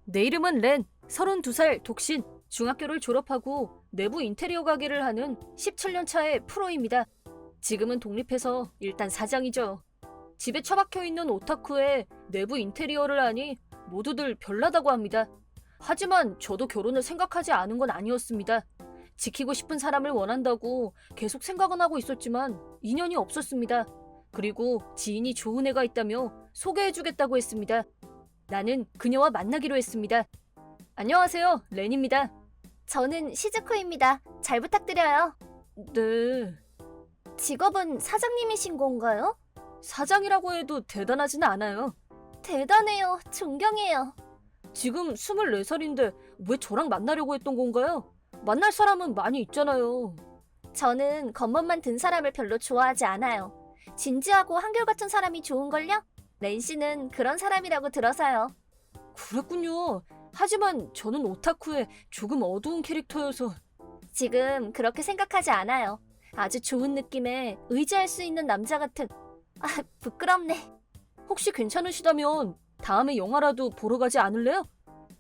내 이름은 렌, 32살 독신, 중학교를 졸업하고 내부 인테리어 가게를 하는 17년 차의 프로입니다. 지금은 독립해서 일단 사장이죠. 집에 처박혀 있는 오타쿠에 내부 인테리어를 하니 모두들 별나다고 합니다. 하지만 저도 결혼을 생각하지 않은 건 아니었습니다. 지키고 싶은 사람을 원한다고 계속 생각은 하고 있었지만 인연이 없었습니다. 그리고 지인이 좋은 애가 있다며 소개해주겠다고 했습니다. 나는 그녀와 만나기로 했습니다. 안녕하세요, 렌입니다. 저는 시즈코입니다. 잘 부탁드려요. 네, 직업은 사장님이신 건가요? 사장이라고 해도 대단하진 않아요. 대단해요. 존경해요. 지금 24살인데 왜 저랑 만나려고 했던 건가요? 만날 사람은 많이 있잖아요. 저는 겉멋만 든 사람을 별로 좋아하지 않아요. 진지하고 한결같은 사람이 좋은걸요? 렌 씨는 그런 사람이라고 들어서요. 그랬군요. 하지만 저는 오타쿠의 조금 어두운 캐릭터여서. 지금 그렇게 생각하지 않아요. 아주 좋은 느낌에 의지할 수 있는 남자 같은... 아, 부끄럽네. 혹시 괜찮으시다면 다음에 영화라도 보러 가지 않을래요?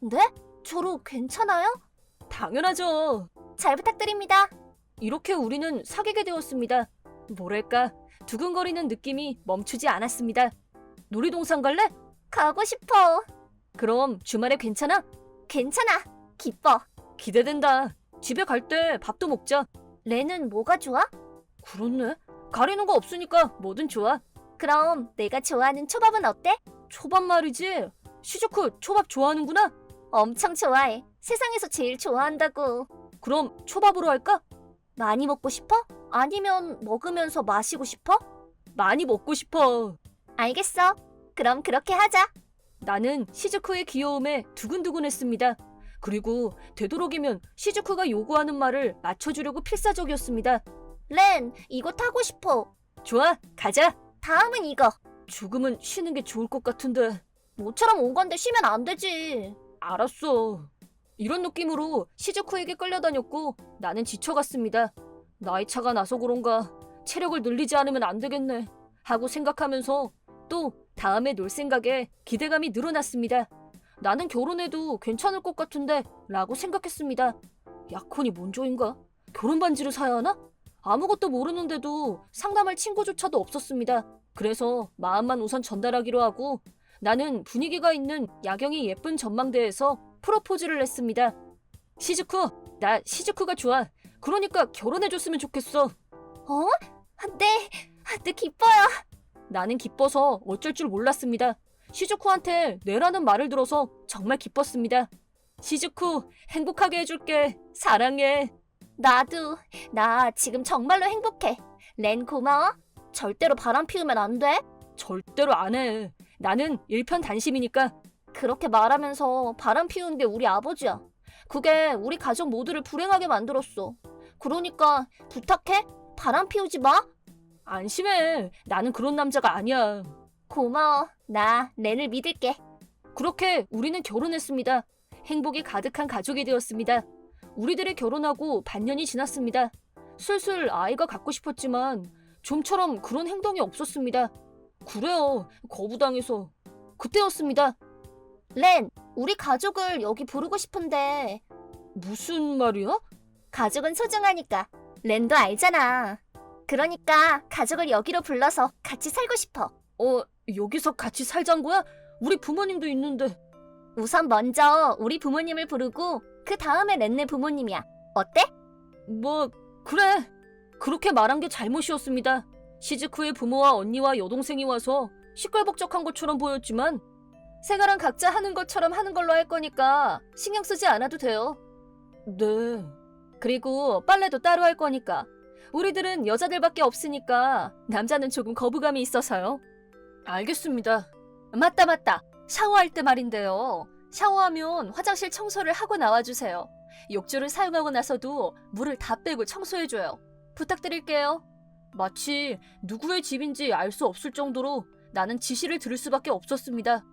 네? 저로 괜찮아요? 당연하죠. 잘 부탁드립니다. 이렇게 우리는 사귀게 되었습니다. 뭐랄까, 두근거리는 느낌이 멈추지 않았습니다. 놀이동산 갈래? 가고 싶어. 그럼 주말에 괜찮아? 괜찮아. 기뻐. 기대된다. 집에 갈 때 밥도 먹자. 렌은 뭐가 좋아? 그렇네. 가리는 거 없으니까 뭐든 좋아. 그럼 내가 좋아하는 초밥은 어때? 초밥 말이지. 시즈쿠 초밥 좋아하는구나. 엄청 좋아해. 세상에서 제일 좋아한다고. 그럼 초밥으로 할까? 많이 먹고 싶어? 아니면 먹으면서 마시고 싶어? 많이 먹고 싶어. 알겠어. 그럼 그렇게 하자. 나는 시즈쿠의 귀여움에 두근두근했습니다. 그리고 되도록이면 시즈쿠가 요구하는 말을 맞춰주려고 필사적이었습니다. 렌, 이거 타고 싶어. 좋아, 가자. 다음은 이거. 조금은 쉬는 게 좋을 것 같은데. 모처럼 온 건데 쉬면 안 되지. 알았어. 이런 느낌으로 시즈쿠에게 끌려다녔고 나는 지쳐갔습니다. 나이 차가 나서 그런가 체력을 늘리지 않으면 안 되겠네 하고 생각하면서 또 다음에 놀 생각에 기대감이 늘어났습니다. 나는 결혼해도 괜찮을 것 같은데 라고 생각했습니다. 약혼이 뭔 조인가? 결혼 반지를 사야 하나? 아무것도 모르는데도 상담할 친구조차도 없었습니다. 그래서 마음만 우선 전달하기로 하고 나는 분위기가 있는 야경이 예쁜 전망대에서 프로포즈를 했습니다. 시즈쿠, 나 시즈쿠가 좋아. 그러니까 결혼해줬으면 좋겠어. 어? 네, 네 기뻐요. 나는 기뻐서 어쩔 줄 몰랐습니다. 시즈쿠한테 네라는 말을 들어서 정말 기뻤습니다. 시즈쿠, 행복하게 해줄게. 사랑해. 나도. 나 지금 정말로 행복해. 렌 고마워. 절대로 바람 피우면 안 돼. 절대로 안 해. 나는 일편단심이니까. 그렇게 말하면서 바람 피운 게 우리 아버지야. 그게 우리 가족 모두를 불행하게 만들었어. 그러니까 부탁해. 바람 피우지 마. 안심해. 나는 그런 남자가 아니야. 고마워. 나 렌을 믿을게. 그렇게 우리는 결혼했습니다. 행복이 가득한 가족이 되었습니다. 우리들이 결혼하고 반년이 지났습니다. 슬슬 아이가 갖고 싶었지만 좀처럼 그런 행동이 없었습니다. 그래요. 거부당해서. 그때였습니다. 렌, 우리 가족을 여기 부르고 싶은데. 무슨 말이야? 가족은 소중하니까. 렌도 알잖아. 그러니까 가족을 여기로 불러서 같이 살고 싶어. 여기서 같이 살잔 거야? 우리 부모님도 있는데. 우선 먼저 우리 부모님을 부르고 그 다음에 렌네 부모님이야. 어때? 뭐, 그래. 그렇게 말한 게 잘못이었습니다. 시즈쿠의 부모와 언니와 여동생이 와서 시끌벅적한 것처럼 보였지만 생활은 각자 하는 것처럼 하는 걸로 할 거니까 신경 쓰지 않아도 돼요. 네. 그리고 빨래도 따로 할 거니까. 우리들은 여자들밖에 없으니까 남자는 조금 거부감이 있어서요. 알겠습니다. 맞다. 샤워할 때 말인데요. 샤워하면 화장실 청소를 하고 나와주세요. 욕조를 사용하고 나서도 물을 다 빼고 청소해줘요. 부탁드릴게요. 마치 누구의 집인지 알 수 없을 정도로 나는 지시를 들을 수밖에 없었습니다.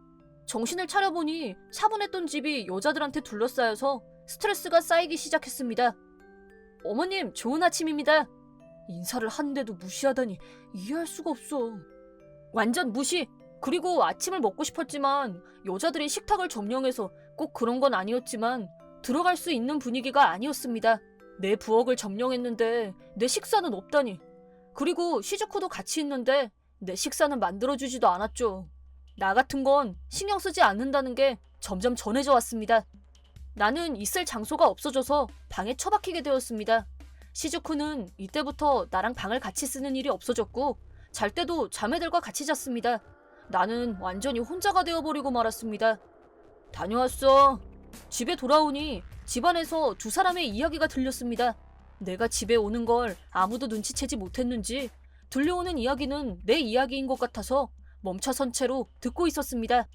정신을 차려보니 차분했던 집이 여자들한테 둘러싸여서 스트레스가 쌓이기 시작했습니다. 어머님, 좋은 아침입니다. 인사를 하는데도 무시하다니 이해할 수가 없어. 완전 무시. 그리고 아침을 먹고 싶었지만 여자들이 식탁을 점령해서 꼭 그런 건 아니었지만 들어갈 수 있는 분위기가 아니었습니다. 내 부엌을 점령했는데 내 식사는 없다니. 그리고 시즈쿠도 같이 있는데 내 식사는 만들어주지도 않았죠. 나 같은 건 신경 쓰지 않는다는 게 점점 전해져 왔습니다. 나는 있을 장소가 없어져서 방에 처박히게 되었습니다. 시즈쿠는 이때부터 나랑 방을 같이 쓰는 일이 없어졌고 잘 때도 자매들과 같이 잤습니다. 나는 완전히 혼자가 되어버리고 말았습니다. 다녀왔어. 집에 돌아오니 집안에서 두 사람의 이야기가 들렸습니다. 내가 집에 오는 걸 아무도 눈치채지 못했는지 들려오는 이야기는 내 이야기인 것 같아서 멈춰선 채로 듣고 있었습니다.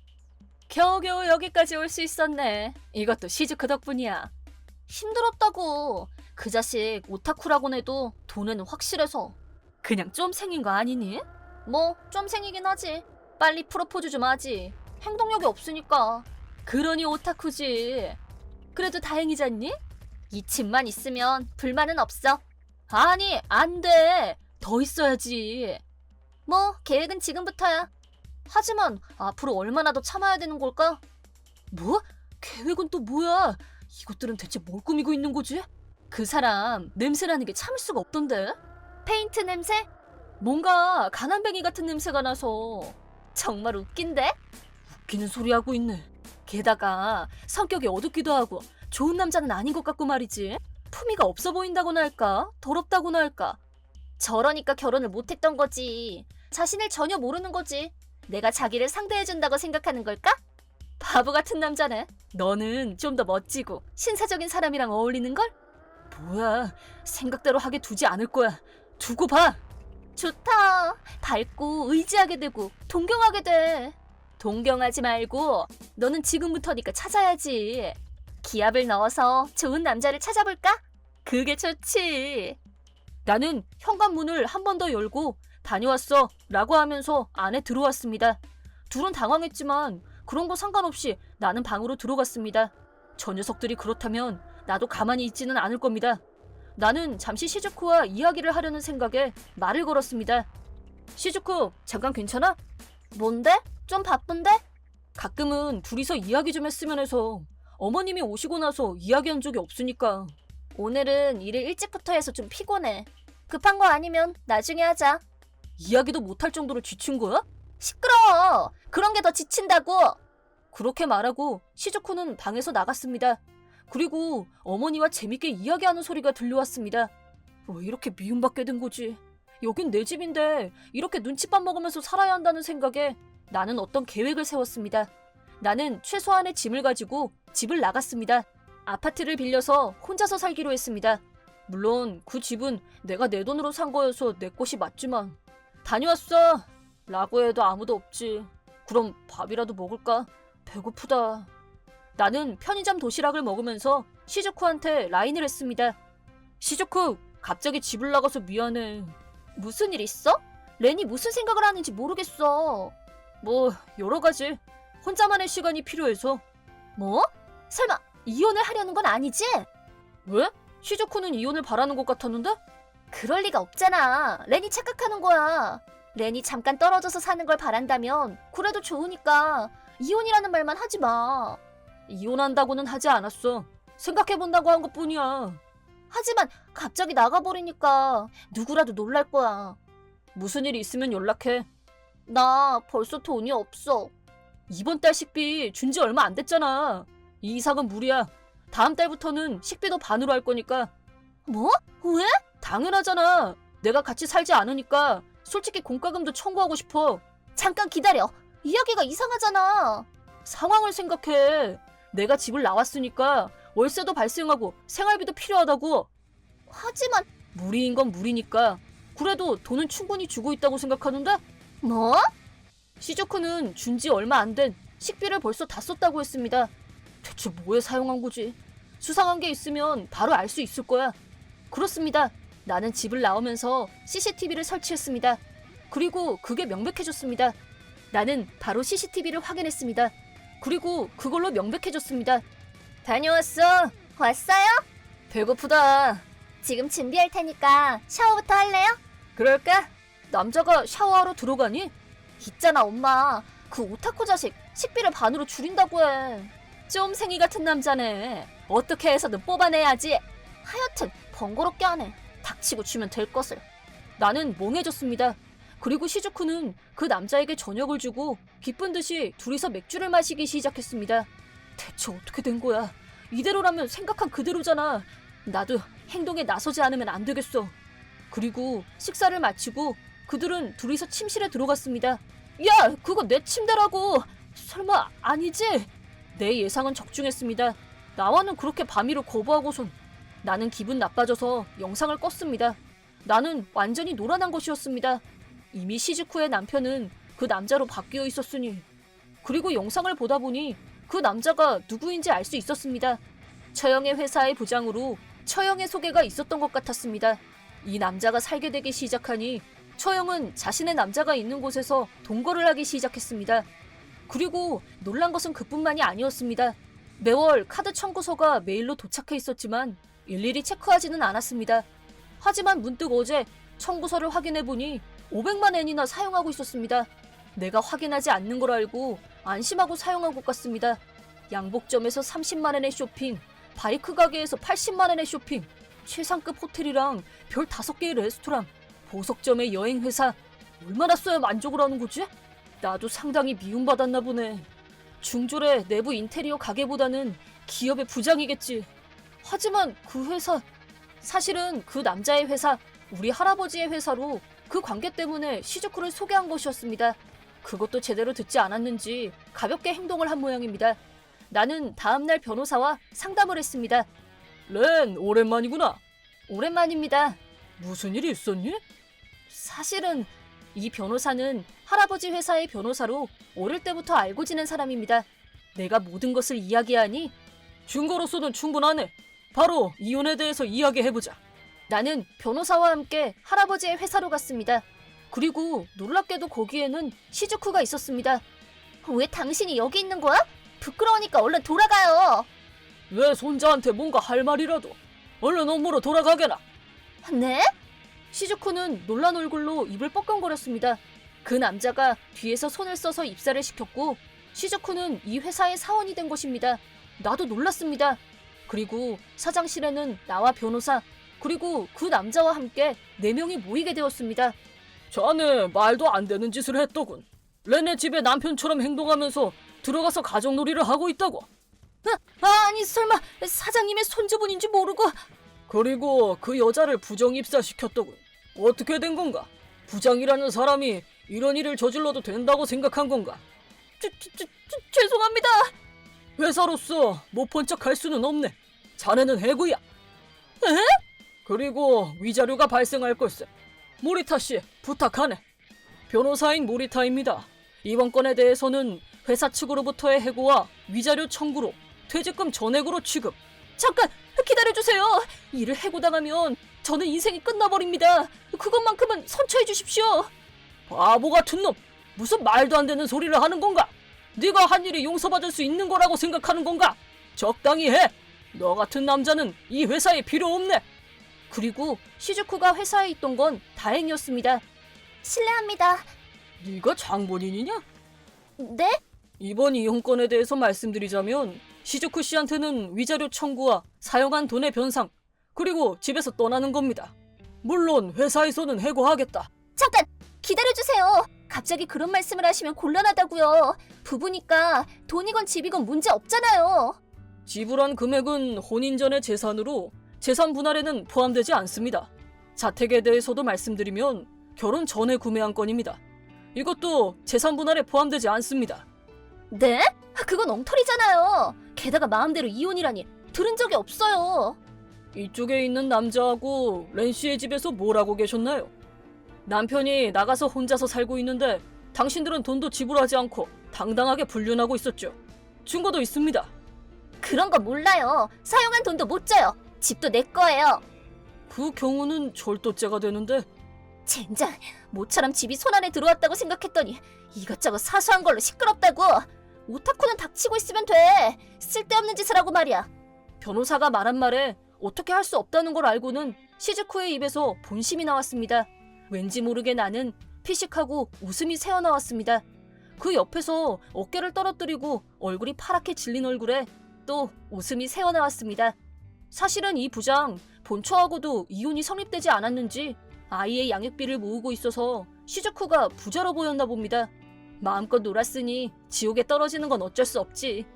겨우겨우 여기까지 올 수 있었네. 이것도 시즈쿠 덕분이야. 힘들었다고. 그 자식 오타쿠라곤 해도 돈은 확실해서. 그냥 좀 생긴 거 아니니? 뭐 좀 생기긴 하지. 빨리 프로포즈 좀 하지. 행동력이 없으니까. 그러니 오타쿠지. 그래도 다행이잖니? 이 집만 있으면 불만은 없어. 아니, 안 돼. 더 있어야지. 뭐 계획은 지금부터야. 하지만 앞으로 얼마나 더 참아야 되는 걸까? 뭐? 계획은 또 뭐야? 이것들은 대체 뭘 꾸미고 있는 거지? 그 사람 냄새나는 게 참을 수가 없던데? 페인트 냄새? 뭔가 가난뱅이 같은 냄새가 나서 정말 웃긴데? 웃기는 소리 하고 있네. 게다가 성격이 어둡기도 하고 좋은 남자는 아닌 것 같고 말이지. 품위가 없어 보인다고나 할까? 더럽다고나 할까? 저러니까 결혼을 못했던 거지. 자신을 전혀 모르는 거지. 내가 자기를 상대해준다고 생각하는 걸까? 바보 같은 남자네. 너는 좀 더 멋지고 신사적인 사람이랑 어울리는걸? 뭐야, 생각대로 하게 두지 않을 거야. 두고 봐. 좋다. 밝고 의지하게 되고 동경하게 돼. 동경하지 말고 너는 지금부터니까 찾아야지. 기합을 넣어서 좋은 남자를 찾아볼까? 그게 좋지. 나는 현관문을 한 번 더 열고 다녀왔어 라고 하면서 안에 들어왔습니다. 둘은 당황했지만 그런 거 상관없이 나는 방으로 들어갔습니다. 저 녀석들이 그렇다면 나도 가만히 있지는 않을 겁니다. 나는 잠시 시즈쿠와 이야기를 하려는 생각에 말을 걸었습니다. 시즈쿠, 잠깐 괜찮아? 뭔데? 좀 바쁜데? 가끔은 둘이서 이야기 좀 했으면 해서. 어머님이 오시고 나서 이야기한 적이 없으니까. 오늘은 일을 일찍부터 해서 좀 피곤해. 급한 거 아니면 나중에 하자. 이야기도 못할 정도로 지친 거야? 시끄러워. 그런 게 더 지친다고. 그렇게 말하고 시즈쿠는 방에서 나갔습니다. 그리고 어머니와 재밌게 이야기하는 소리가 들려왔습니다. 왜 이렇게 미움받게 된 거지? 여긴 내 집인데 이렇게 눈칫밥 먹으면서 살아야 한다는 생각에 나는 어떤 계획을 세웠습니다. 나는 최소한의 짐을 가지고 집을 나갔습니다. 아파트를 빌려서 혼자서 살기로 했습니다. 물론 그 집은 내가 내 돈으로 산 거여서 내 것이 맞지만. 다녀왔어 라고 해도 아무도 없지. 그럼 밥이라도 먹을까? 배고프다. 나는 편의점 도시락을 먹으면서 시즈쿠한테 라인을 했습니다. 시즈쿠, 갑자기 집을 나가서 미안해. 무슨 일 있어? 렌이 무슨 생각을 하는지 모르겠어. 뭐 여러 가지. 혼자만의 시간이 필요해서. 뭐? 설마 이혼을 하려는 건 아니지? 왜? 시즈쿠는 이혼을 바라는 것 같았는데? 그럴 리가 없잖아. 렌이 착각하는 거야. 렌이 잠깐 떨어져서 사는 걸 바란다면 그래도 좋으니까 이혼이라는 말만 하지 마. 이혼한다고는 하지 않았어. 생각해본다고 한 것뿐이야. 하지만 갑자기 나가버리니까 누구라도 놀랄 거야. 무슨 일 있으면 연락해. 나 벌써 돈이 없어. 이번 달 식비 준 지 얼마 안 됐잖아. 이 이상은 무리야. 다음 달부터는 식비도 반으로 할 거니까. 뭐? 왜? 당연하잖아. 내가 같이 살지 않으니까 솔직히 공과금도 청구하고 싶어. 잠깐 기다려. 이야기가 이상하잖아. 상황을 생각해. 내가 집을 나왔으니까 월세도 발생하고 생활비도 필요하다고. 하지만 무리인 건 무리니까. 그래도 돈은 충분히 주고 있다고 생각하는데? 뭐? 시즈쿠는 준 지 얼마 안 된 식비를 벌써 다 썼다고 했습니다. 대체 뭐에 사용한 거지? 수상한 게 있으면 바로 알 수 있을 거야. 그렇습니다. 나는 집을 나오면서 CCTV를 설치했습니다. 그리고 그게 명백해졌습니다. 나는 바로 CCTV를 확인했습니다. 그리고 그걸로 명백해졌습니다. 다녀왔어. 왔어요? 배고프다. 지금 준비할 테니까 샤워부터 할래요? 그럴까? 남자가 샤워하러 들어가니? 있잖아 엄마. 그 오타쿠 자식 식비를 반으로 줄인다고 해. 좀 생이 같은 남자네. 어떻게 해서든 뽑아내야지. 하여튼 번거롭게 하네. 닥치고 주면 될 것을. 나는 멍해졌습니다. 그리고 시즈쿠는 그 남자에게 저녁을 주고 기쁜 듯이 둘이서 맥주를 마시기 시작했습니다. 대체 어떻게 된 거야? 이대로라면 생각한 그대로잖아. 나도 행동에 나서지 않으면 안 되겠어. 그리고 식사를 마치고 그들은 둘이서 침실에 들어갔습니다. 야, 그거 내 침대라고. 설마 아니지? 내 예상은 적중했습니다. 나와는 그렇게 밤이를 거부하고선 나는 기분 나빠져서 영상을 껐습니다. 나는 완전히 놀아난 것이었습니다. 이미 시즈쿠의 남편은 그 남자로 바뀌어 있었으니. 그리고 영상을 보다 보니 그 남자가 누구인지 알 수 있었습니다. 처형의 회사의 부장으로 처형의 소개가 있었던 것 같았습니다. 이 남자가 살게 되기 시작하니 처형은 자신의 남자가 있는 곳에서 동거를 하기 시작했습니다. 그리고 놀란 것은 그뿐만이 아니었습니다. 매월 카드 청구서가 메일로 도착해 있었지만 일일이 체크하지는 않았습니다. 하지만 문득 어제 청구서를 확인해보니 500만 엔이나 사용하고 있었습니다. 내가 확인하지 않는 걸 알고 안심하고 사용한 것 같습니다. 양복점에서 30만 엔의 쇼핑, 바이크 가게에서 80만 엔의 쇼핑, 최상급 호텔이랑 별 5개의 레스토랑, 보석점의 여행회사. 얼마나 써야 만족을 하는 거지? 나도 상당히 미움받았나 보네. 중졸의 내부 인테리어 가게보다는 기업의 부장이겠지. 하지만 그 회사, 사실은 그 남자의 회사, 우리 할아버지의 회사로 그 관계 때문에 시즈쿠를 소개한 것이었습니다. 그것도 제대로 듣지 않았는지 가볍게 행동을 한 모양입니다. 나는 다음날 변호사와 상담을 했습니다. 렌, 오랜만이구나. 오랜만입니다. 무슨 일이 있었니? 사실은 이 변호사는 할아버지 회사의 변호사로 어릴 때부터 알고 지낸 사람입니다. 내가 모든 것을 이야기하니 증거로서는 충분하네. 바로 이혼에 대해서 이야기해보자. 나는 변호사와 함께 할아버지의 회사로 갔습니다. 그리고 놀랍게도 거기에는 시즈쿠가 있었습니다. 왜 당신이 여기 있는 거야? 부끄러우니까 얼른 돌아가요. 왜 손자한테 뭔가 할 말이라도. 얼른 업무로 돌아가게나. 네? 시즈쿠는 놀란 얼굴로 입을 뻐끔거렸습니다. 그 남자가 뒤에서 손을 써서 입사를 시켰고 시즈쿠는 이 회사의 사원이 된 것입니다. 나도 놀랐습니다. 그리고 사장실에는 나와 변호사 그리고 그 남자와 함께 4명이 모이게 되었습니다. 자네 말도 안 되는 짓을 했더군. 렌의 집에 남편처럼 행동하면서 들어가서 가정놀이를 하고 있다고. 아니 설마 사장님의 손주분인지 모르고. 그리고 그 여자를 부정 입사시켰더군. 어떻게 된 건가? 부장이라는 사람이 이런 일을 저질러도 된다고 생각한 건가? 죄송합니다. 회사로서 못 본 척 할 수는 없네. 자네는 해고야. 에? 그리고 위자료가 발생할 걸세. 모리타 씨, 부탁하네. 변호사인 모리타입니다. 이번 건에 대해서는 회사 측으로부터의 해고와 위자료 청구로 퇴직금 전액으로 취급. 잠깐 기다려주세요. 이를 해고당하면 저는 인생이 끝나버립니다. 그것만큼은 선처해 주십시오. 바보 같은 놈. 무슨 말도 안 되는 소리를 하는 건가? 네가 한 일이 용서받을 수 있는 거라고 생각하는 건가? 적당히 해. 너 같은 남자는 이 회사에 필요 없네. 그리고 시즈쿠가 회사에 있던 건 다행이었습니다. 실례합니다. 네가 장본인이냐? 네? 이번 이혼건에 대해서 말씀드리자면 시즈쿠 씨한테는 위자료 청구와 사용한 돈의 변상 그리고 집에서 떠나는 겁니다. 물론 회사에서는 해고하겠다. 잠깐 기다려주세요. 갑자기 그런 말씀을 하시면 곤란하다고요. 부부니까 돈이건 집이건 문제 없잖아요. 지불한 금액은 혼인 전의 재산으로 재산 분할에는 포함되지 않습니다. 자택에 대해서도 말씀드리면 결혼 전에 구매한 건입니다. 이것도 재산 분할에 포함되지 않습니다. 네? 그건 엉터리잖아요. 게다가 마음대로 이혼이라니 들은 적이 없어요. 이쪽에 있는 남자하고 렌 씨의 집에서 뭘 하고 계셨나요? 남편이 나가서 혼자서 살고 있는데 당신들은 돈도 지불하지 않고 당당하게 불륜하고 있었죠. 증거도 있습니다. 그런 거 몰라요. 사용한 돈도 못 줘요. 집도 내 거예요. 그 경우는 절도죄가 되는데. 젠장, 모처럼 집이 손안에 들어왔다고 생각했더니 이것저것 사소한 걸로 시끄럽다고. 오타쿠는 닥치고 있으면 돼. 쓸데없는 짓을 하고 말이야. 변호사가 말한 말에 어떻게 할 수 없다는 걸 알고는 시즈쿠의 입에서 본심이 나왔습니다. 왠지 모르게 나는 피식하고 웃음이 새어나왔습니다. 그 옆에서 어깨를 떨어뜨리고 얼굴이 파랗게 질린 얼굴에 또 웃음이 새어나왔습니다. 사실은 이 부장 본처하고도 이혼이 성립되지 않았는지 아이의 양육비를 모으고 있어서 시즈쿠가 부자로 보였나 봅니다. 마음껏 놀았으니 지옥에 떨어지는 건 어쩔 수 없지.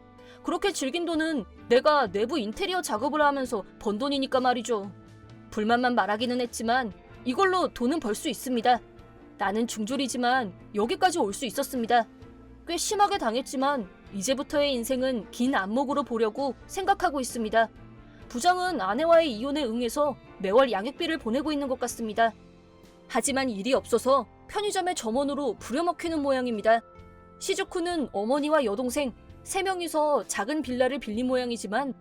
그렇게 즐긴 돈은 내가 내부 인테리어 작업을 하면서 번 돈이니까 말이죠. 불만만 말하기는 했지만 이걸로 돈은 벌 수 있습니다. 나는 중졸이지만 여기까지 올 수 있었습니다. 꽤 심하게 당했지만 이제부터의 인생은 긴 안목으로 보려고 생각하고 있습니다. 부장은 아내와의 이혼에 응해서 매월 양육비를 보내고 있는 것 같습니다. 하지만 일이 없어서 편의점의 점원으로 부려먹히는 모양입니다. 시즈쿠는 어머니와 여동생 3명이서 작은 빌라를 빌린 모양이지만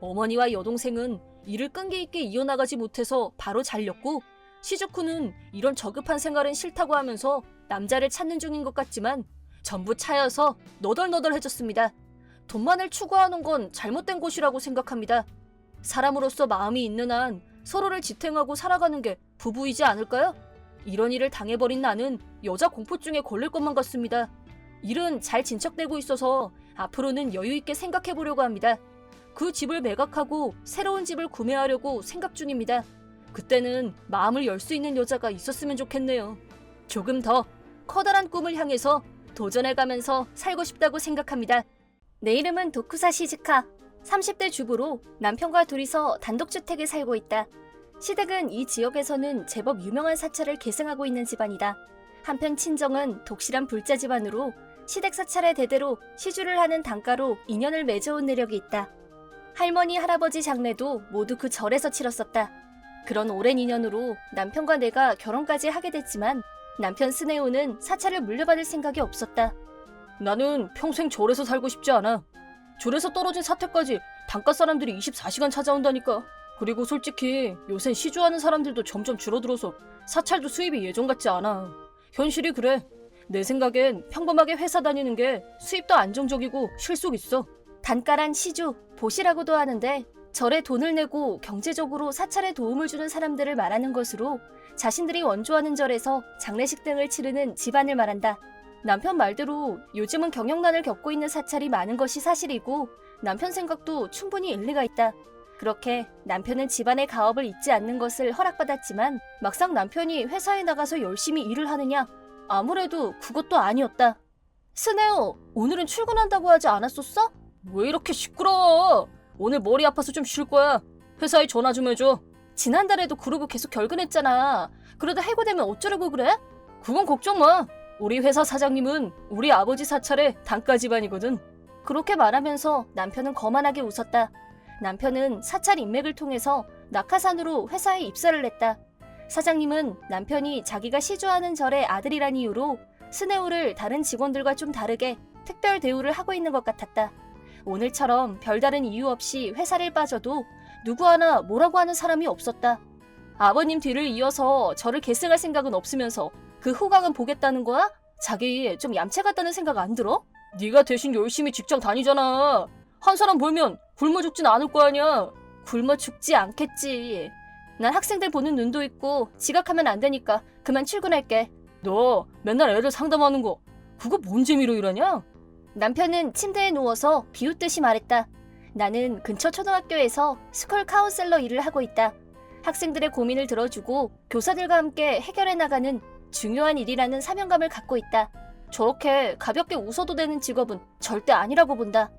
어머니와 여동생은 일을 끈기 있게 이어나가지 못해서 바로 잘렸고 시즈쿠는 이런 저급한 생활은 싫다고 하면서 남자를 찾는 중인 것 같지만 전부 차여서 너덜너덜해졌습니다. 돈만을 추구하는 건 잘못된 것이라고 생각합니다. 사람으로서 마음이 있는 한 서로를 지탱하고 살아가는 게 부부이지 않을까요? 이런 일을 당해버린 나는 여자 공포증에 걸릴 것만 같습니다. 일은 잘 진척되고 있어서 앞으로는 여유 있게 생각해보려고 합니다. 그 집을 매각하고 새로운 집을 구매하려고 생각 중입니다. 그때는 마음을 열 수 있는 여자가 있었으면 좋겠네요. 조금 더 커다란 꿈을 향해서 도전해가면서 살고 싶다고 생각합니다. 내 이름은 도쿠사 시즈카. 30대 주부로 남편과 둘이서 단독주택에 살고 있다. 시댁은 이 지역에서는 제법 유명한 사찰을 계승하고 있는 집안이다. 한편 친정은 독실한 불자 집안으로 시댁 사찰의 대대로 시주를 하는 단가로 인연을 맺어온 내력이 있다. 할머니, 할아버지 장례도 모두 그 절에서 치렀었다. 그런 오랜 인연으로 남편과 내가 결혼까지 하게 됐지만 남편 스네오는 사찰을 물려받을 생각이 없었다. 나는 평생 절에서 살고 싶지 않아. 절에서 떨어진 사태까지 단가 사람들이 24시간 찾아온다니까. 그리고 솔직히 요샌 시주하는 사람들도 점점 줄어들어서 사찰도 수입이 예전 같지 않아. 현실이 그래. 내 생각엔 평범하게 회사 다니는 게 수입도 안정적이고 쉴 속 있어. 단가란 시주, 보시라고도 하는데 절에 돈을 내고 경제적으로 사찰에 도움을 주는 사람들을 말하는 것으로 자신들이 원조하는 절에서 장례식 등을 치르는 집안을 말한다. 남편 말대로 요즘은 경영난을 겪고 있는 사찰이 많은 것이 사실이고 남편 생각도 충분히 일리가 있다. 그렇게 남편은 집안의 가업을 잊지 않는 것을 허락받았지만 막상 남편이 회사에 나가서 열심히 일을 하느냐? 아무래도 그것도 아니었다. 스네오, 오늘은 출근한다고 하지 않았었어? 왜 이렇게 시끄러워? 오늘 머리 아파서 좀 쉴 거야. 회사에 전화 좀 해줘. 지난달에도 그러고 계속 결근했잖아. 그러다 해고되면 어쩌려고 그래? 그건 걱정 마. 우리 회사 사장님은 우리 아버지 사찰의 단가 집안이거든. 그렇게 말하면서 남편은 거만하게 웃었다. 남편은 사찰 인맥을 통해서 낙하산으로 회사에 입사를 했다. 사장님은 남편이 자기가 시주하는 절의 아들이란 이유로 스네오를 다른 직원들과 좀 다르게 특별 대우를 하고 있는 것 같았다. 오늘처럼 별다른 이유 없이 회사를 빠져도 누구 하나 뭐라고 하는 사람이 없었다. 아버님 뒤를 이어서 저를 계승할 생각은 없으면서 그 후광은 보겠다는 거야? 자기 좀 얌체 같다는 생각 안 들어? 네가 대신 열심히 직장 다니잖아. 한 사람 벌면 굶어 죽진 않을 거 아니야. 굶어 죽지 않겠지. 난 학생들 보는 눈도 있고 지각하면 안 되니까 그만 출근할게. 너 맨날 애들 상담하는 거 그거 뭔 재미로 일하냐? 남편은 침대에 누워서 비웃듯이 말했다. 나는 근처 초등학교에서 스쿨 카운셀러 일을 하고 있다. 학생들의 고민을 들어주고 교사들과 함께 해결해 나가는 중요한 일이라는 사명감을 갖고 있다. 저렇게 가볍게 웃어도 되는 직업은 절대 아니라고 본다.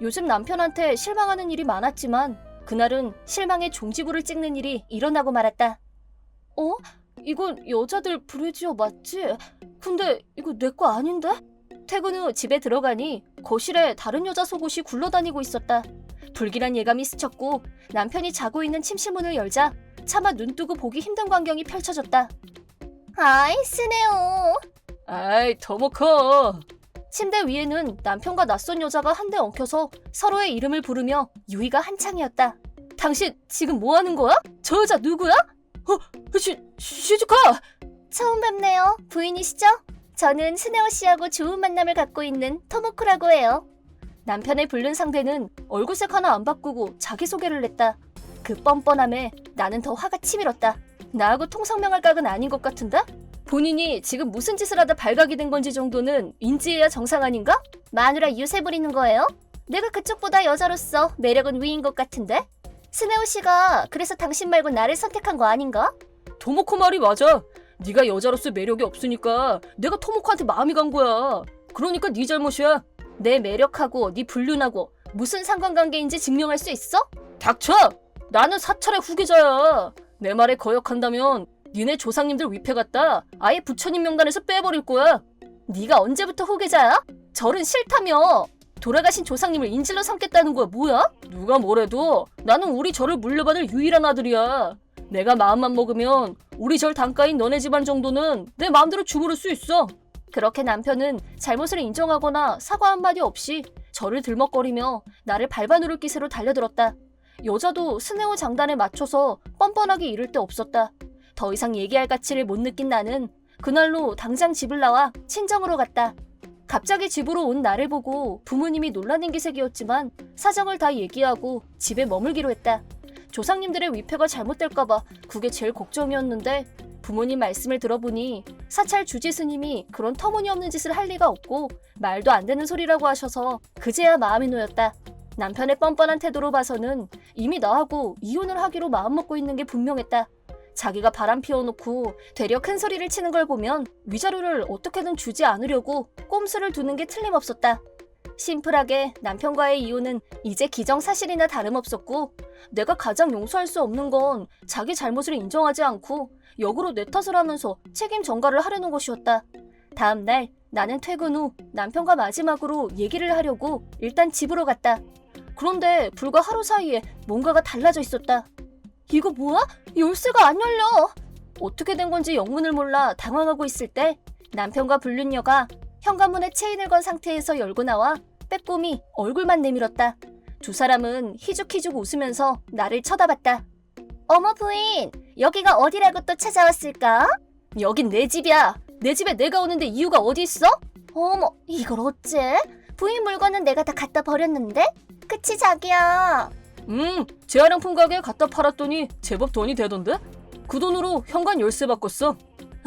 요즘 남편한테 실망하는 일이 많았지만 그날은 실망의 종지부를 찍는 일이 일어나고 말았다. 이건 여자들 브래지어 맞지? 근데 이거 내 거 아닌데? 퇴근 후 집에 들어가니 거실에 다른 여자 속옷이 굴러다니고 있었다. 불길한 예감이 스쳤고 남편이 자고 있는 침실문을 열자 차마 눈뜨고 보기 힘든 광경이 펼쳐졌다. 아이 스네오. 아이 더먹어. 침대 위에는 남편과 낯선 여자가 한데 엉켜서 서로의 이름을 부르며 유희가 한창이었다. 당신 지금 뭐 하는 거야? 저 여자 누구야? 시즈카! 처음 뵙네요. 부인이시죠? 저는 스네오 씨하고 좋은 만남을 갖고 있는 토모코라고 해요. 남편의 불륜 상대는 얼굴색 하나 안 바꾸고 자기소개를 했다. 그 뻔뻔함에 나는 더 화가 치밀었다. 나하고 통성명할 각은 아닌 것 같은데? 본인이 지금 무슨 짓을 하다 발각이 된 건지 정도는 인지해야 정상 아닌가? 마누라 유세 부리는 거예요? 내가 그쪽보다 여자로서 매력은 위인 것 같은데? 스네오 씨가 그래서 당신 말고 나를 선택한 거 아닌가? 토모코 말이 맞아. 네가 여자로서 매력이 없으니까 내가 토모코한테 마음이 간 거야. 그러니까 네 잘못이야. 내 매력하고 네 불륜하고 무슨 상관관계인지 증명할 수 있어? 닥쳐! 나는 사찰의 후계자야. 내 말에 거역한다면 니네 조상님들 위패 갖다 아예 부처님 명단에서 빼버릴 거야. 네가 언제부터 후계자야? 절은 싫다며. 돌아가신 조상님을 인질로 삼겠다는 거야 뭐야? 누가 뭐래도 나는 우리 절을 물려받을 유일한 아들이야. 내가 마음만 먹으면 우리 절 단가인 너네 집안 정도는 내 마음대로 주무를 수 있어. 그렇게 남편은 잘못을 인정하거나 사과 한마디 없이 저를 들먹거리며 나를 밟아누를 기세로 달려들었다. 여자도 스네오 장단에 맞춰서 뻔뻔하게 이를 데 없었다. 더 이상 얘기할 가치를 못 느낀 나는 그날로 당장 집을 나와 친정으로 갔다. 갑자기 집으로 온 나를 보고 부모님이 놀라는 기색이었지만 사정을 다 얘기하고 집에 머물기로 했다. 조상님들의 위패가 잘못될까봐 그게 제일 걱정이었는데 부모님 말씀을 들어보니 사찰 주지 스님이 그런 터무니없는 짓을 할 리가 없고 말도 안 되는 소리라고 하셔서 그제야 마음이 놓였다. 남편의 뻔뻔한 태도로 봐서는 이미 나하고 이혼을 하기로 마음먹고 있는 게 분명했다. 자기가 바람 피워놓고 되려 큰 소리를 치는 걸 보면 위자료를 어떻게든 주지 않으려고 꼼수를 두는 게 틀림없었다. 심플하게 남편과의 이혼은 이제 기정사실이나 다름없었고 내가 가장 용서할 수 없는 건 자기 잘못을 인정하지 않고 역으로 내 탓을 하면서 책임 전가를 하려는 것이었다. 다음 날 나는 퇴근 후 남편과 마지막으로 얘기를 하려고 일단 집으로 갔다. 그런데 불과 하루 사이에 뭔가가 달라져 있었다. 이거 뭐야? 열쇠가 안 열려. 어떻게 된 건지 영문을 몰라 당황하고 있을 때 남편과 불륜녀가 현관문에 체인을 건 상태에서 열고 나와 빼꼼히 얼굴만 내밀었다. 두 사람은 희죽희죽 웃으면서 나를 쳐다봤다. 어머 부인, 여기가 어디라고 또 찾아왔을까? 여긴 내 집이야. 내 집에 내가 오는데 이유가 어디 있어? 어머, 이걸 어째? 부인 물건은 내가 다 갖다 버렸는데? 그치 자기야? 재활용품 가게에 갖다 팔았더니 제법 돈이 되던데? 그 돈으로 현관 열쇠 바꿨어.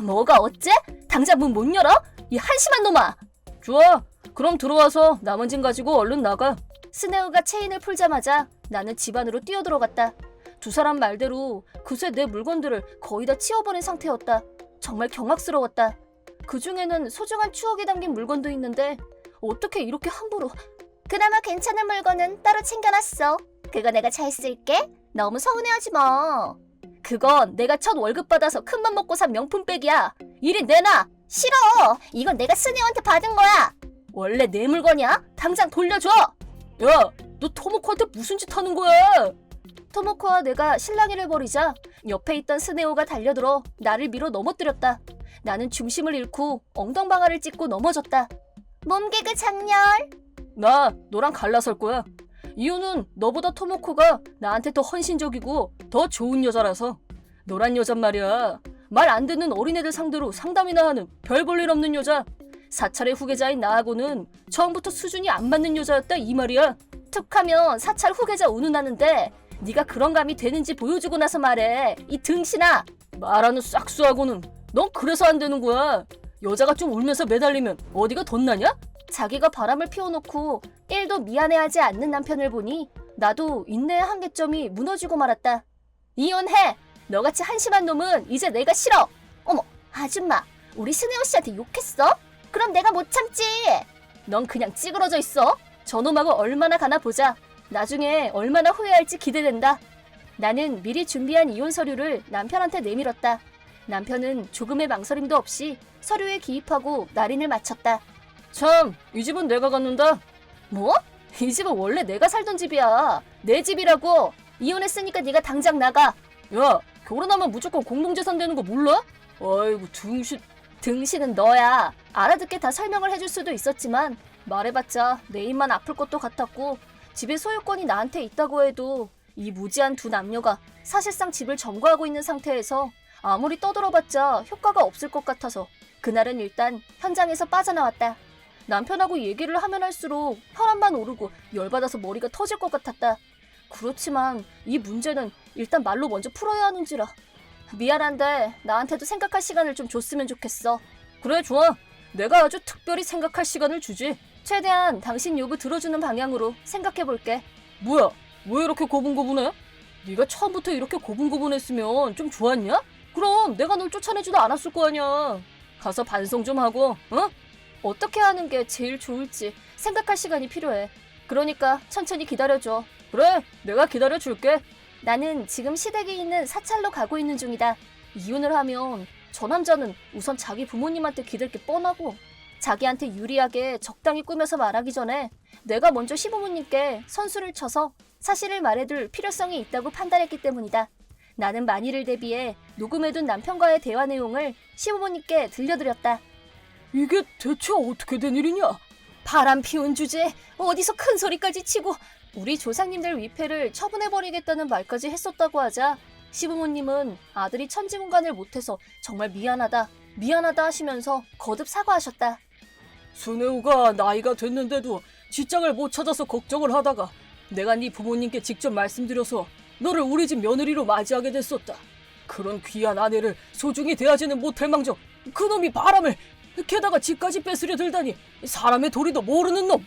뭐가 어째? 당장 문 못 열어? 이 한심한 놈아! 좋아, 그럼 들어와서 남은 짐 가지고 얼른 나가. 스네우가 체인을 풀자마자 나는 집 안으로 뛰어들어갔다. 두 사람 말대로 그새 내 물건들을 거의 다 치워버린 상태였다. 정말 경악스러웠다. 그 중에는 소중한 추억이 담긴 물건도 있는데 어떻게 이렇게 함부로... 그나마 괜찮은 물건은 따로 챙겨놨어. 그거 내가 잘 쓸게. 너무 서운해하지 마. 그건 내가 첫 월급 받아서 큰맘 먹고 산 명품백이야. 이리 내놔. 싫어. 이건 내가 스네우한테 받은 거야. 원래 내 물건이야. 당장 돌려줘. 야, 너 토모코한테 무슨 짓 하는 거야? 토모코와 내가 실랑이를 벌이자 옆에 있던 스네오가 달려들어 나를 밀어 넘어뜨렸다. 나는 중심을 잃고 엉덩방아를 찢고 넘어졌다. 몸개그 장렬. 나 너랑 갈라설 거야. 이유는 너보다 토모코가 나한테 더 헌신적이고 더 좋은 여자라서. 너란 여잔 말이야, 말 안 듣는 어린애들 상대로 상담이나 하는 별 볼 일 없는 여자. 사찰의 후계자인 나하고는 처음부터 수준이 안 맞는 여자였다 이 말이야. 툭하면 사찰 후계자 운운하는데 네가 그런 감이 되는지 보여주고 나서 말해. 이 등신아. 말하는 싹수하고는 넌 그래서 안 되는 거야. 여자가 좀 울면서 매달리면 어디가 덧나냐? 자기가 바람을 피워놓고 1도 미안해하지 않는 남편을 보니 나도 인내의 한계점이 무너지고 말았다. 이혼해! 너같이 한심한 놈은 이제 내가 싫어! 어머, 아줌마, 우리 스네오 씨한테 욕했어? 그럼 내가 못 참지! 넌 그냥 찌그러져 있어. 저놈하고 얼마나 가나 보자. 나중에 얼마나 후회할지 기대된다. 나는 미리 준비한 이혼 서류를 남편한테 내밀었다. 남편은 조금의 망설임도 없이 서류에 기입하고 날인을 마쳤다. 참, 이 집은 내가 갖는다. 뭐? 이 집은 원래 내가 살던 집이야. 내 집이라고. 이혼했으니까 네가 당장 나가. 야, 결혼하면 무조건 공동재산 되는 거 몰라? 아이고 등신. 등신은 너야. 알아듣게 다 설명을 해줄 수도 있었지만 말해봤자 내 입만 아플 것도 같았고 집의 소유권이 나한테 있다고 해도 이 무지한 두 남녀가 사실상 집을 점거하고 있는 상태에서 아무리 떠들어봤자 효과가 없을 것 같아서 그날은 일단 현장에서 빠져나왔다. 남편하고 얘기를 하면 할수록 혈압만 오르고 열받아서 머리가 터질 것 같았다. 그렇지만 이 문제는 일단 말로 먼저 풀어야 하는지라. 미안한데 나한테도 생각할 시간을 좀 줬으면 좋겠어. 그래, 좋아. 내가 아주 특별히 생각할 시간을 주지. 최대한 당신 요구 들어주는 방향으로 생각해볼게. 뭐야? 왜 이렇게 고분고분해? 네가 처음부터 이렇게 고분고분했으면 좀 좋았냐? 그럼 내가 널 쫓아내지도 않았을 거 아니야. 가서 반성 좀 하고, 어? 어떻게 하는 게 제일 좋을지 생각할 시간이 필요해. 그러니까 천천히 기다려줘. 그래, 내가 기다려줄게. 나는 지금 시댁에 있는 사찰로 가고 있는 중이다. 이혼을 하면 저 남자는 우선 자기 부모님한테 기댈 게 뻔하고 자기한테 유리하게 적당히 꾸며서 말하기 전에 내가 먼저 시부모님께 선수를 쳐서 사실을 말해둘 필요성이 있다고 판단했기 때문이다. 나는 만일을 대비해 녹음해둔 남편과의 대화 내용을 시부모님께 들려드렸다. 이게 대체 어떻게 된 일이냐? 바람 피운 주제에 어디서 큰 소리까지 치고 우리 조상님들 위패를 처분해버리겠다는 말까지 했었다고 하자 시부모님은 아들이 천지문간을 못해서 정말 미안하다 하시면서 거듭 사과하셨다. 순애우가 나이가 됐는데도 직장을 못 찾아서 걱정을 하다가 내가 네 부모님께 직접 말씀드려서 너를 우리 집 며느리로 맞이하게 됐었다. 그런 귀한 아내를 소중히 대하지는 못할 망정 그놈이 바람을 게다가 집까지 뺏으려 들다니 사람의 도리도 모르는 놈.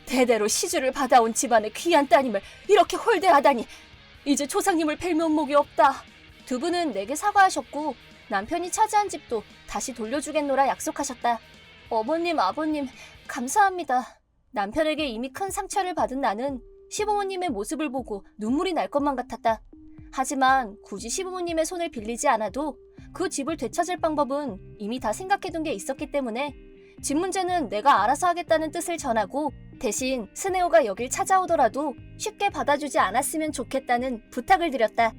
대대로 시주를 받아온 집안의 귀한 따님을 이렇게 홀대하다니 이제 조상님을 뵐 면목이 없다. 두 분은 내게 사과하셨고 남편이 차지한 집도 다시 돌려주겠노라 약속하셨다. 어머님, 아버님 감사합니다. 남편에게 이미 큰 상처를 받은 나는 시부모님의 모습을 보고 눈물이 날 것만 같았다. 하지만 굳이 시부모님의 손을 빌리지 않아도 그 집을 되찾을 방법은 이미 다 생각해둔 게 있었기 때문에 집 문제는 내가 알아서 하겠다는 뜻을 전하고 대신 스네오가 여길 찾아오더라도 쉽게 받아주지 않았으면 좋겠다는 부탁을 드렸다.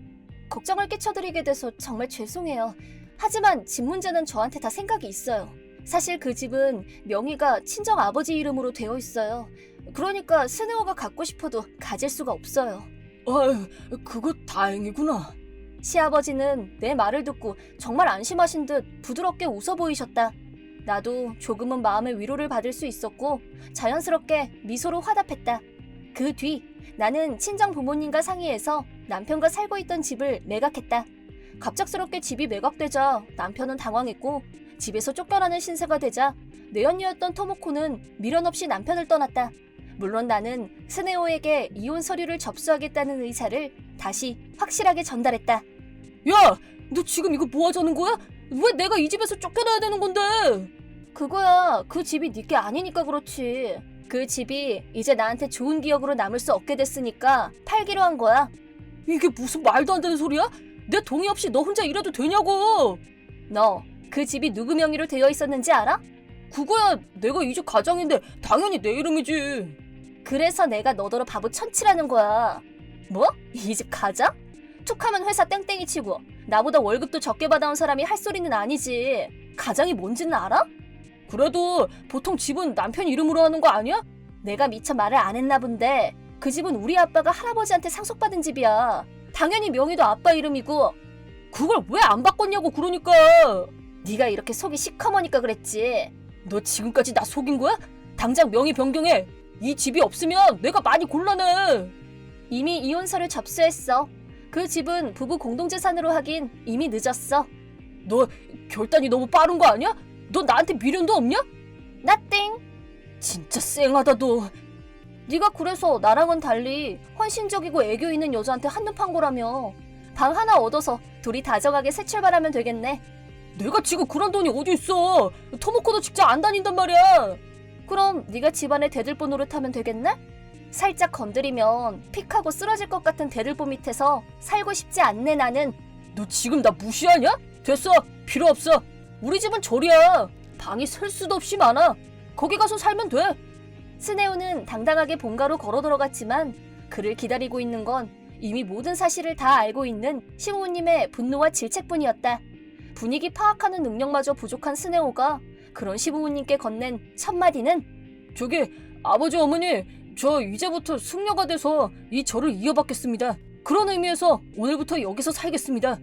걱정을 끼쳐드리게 돼서 정말 죄송해요. 하지만 집 문제는 저한테 다 생각이 있어요. 사실 그 집은 명의가 친정 아버지 이름으로 되어 있어요. 그러니까 스네오가 갖고 싶어도 가질 수가 없어요. 아유, 그거 다행이구나. 시아버지는 내 말을 듣고 정말 안심하신 듯 부드럽게 웃어 보이셨다. 나도 조금은 마음의 위로를 받을 수 있었고 자연스럽게 미소로 화답했다. 그 뒤 나는 친정 부모님과 상의해서 남편과 살고 있던 집을 매각했다. 갑작스럽게 집이 매각되자 남편은 당황했고 집에서 쫓겨나는 신세가 되자 내연녀였던 토모코는 미련 없이 남편을 떠났다. 물론 나는 스네오에게 이혼 서류를 접수하겠다는 의사를 다시 확실하게 전달했다. 야, 너 지금 이거 뭐 하자는 거야? 왜 내가 이 집에서 쫓겨나야 되는 건데? 그거야, 그 집이 네게 아니니까 그렇지. 그 집이 이제 나한테 좋은 기억으로 남을 수 없게 됐으니까 팔기로 한 거야. 이게 무슨 말도 안 되는 소리야? 내 동의 없이 너 혼자 이래도 되냐고. 너 그 집이 누구 명의로 되어 있었는지 알아? 그거야 내가 이 집 가장인데 당연히 내 이름이지. 그래서 내가 너더러 바보 천치라는 거야. 뭐? 이 집 가장? 툭하면 회사 땡땡이 치고 나보다 월급도 적게 받아온 사람이 할 소리는 아니지. 가장이 뭔지는 알아? 그래도 보통 집은 남편 이름으로 하는 거 아니야? 내가 미처 말을 안 했나 본데 그 집은 우리 아빠가 할아버지한테 상속받은 집이야. 당연히 명의도 아빠 이름이고. 그걸 왜 안 바꿨냐고. 그러니까 네가 이렇게 속이 시커머니까 그랬지. 너 지금까지 나 속인 거야? 당장 명의 변경해. 이 집이 없으면 내가 많이 곤란해. 이미 이혼서를 접수했어. 그 집은 부부 공동재산으로 하긴 이미 늦었어. 너 결단이 너무 빠른 거 아니야? 너 나한테 미련도 없냐? 나띵. 진짜 쌩하다 너. 네가 그래서 나랑은 달리 헌신적이고 애교 있는 여자한테 한눈 판 거라며. 방 하나 얻어서 둘이 다정하게 새 출발하면 되겠네. 내가 지금 그런 돈이 어디 있어. 토모코도 직장 안 다닌단 말이야. 그럼 네가 집안에 대들보 노릇하면 되겠네? 살짝 건드리면 픽하고 쓰러질 것 같은 대들보 밑에서 살고 싶지 않네 나는. 너 지금 나 무시하냐? 됐어. 필요 없어. 우리 집은 절이야. 방이 셀 수도 없이 많아. 거기 가서 살면 돼. 스네오는 당당하게 본가로 걸어 들어갔지만 그를 기다리고 있는 건 이미 모든 사실을 다 알고 있는 시부모님의 분노와 질책뿐이었다. 분위기 파악하는 능력마저 부족한 스네오가 그런 시부모님께 건넨 첫 마디는 저기 아버지 어머니 저 이제부터 숙녀가 돼서 이 절을 이어받겠습니다. 그런 의미에서 오늘부터 여기서 살겠습니다.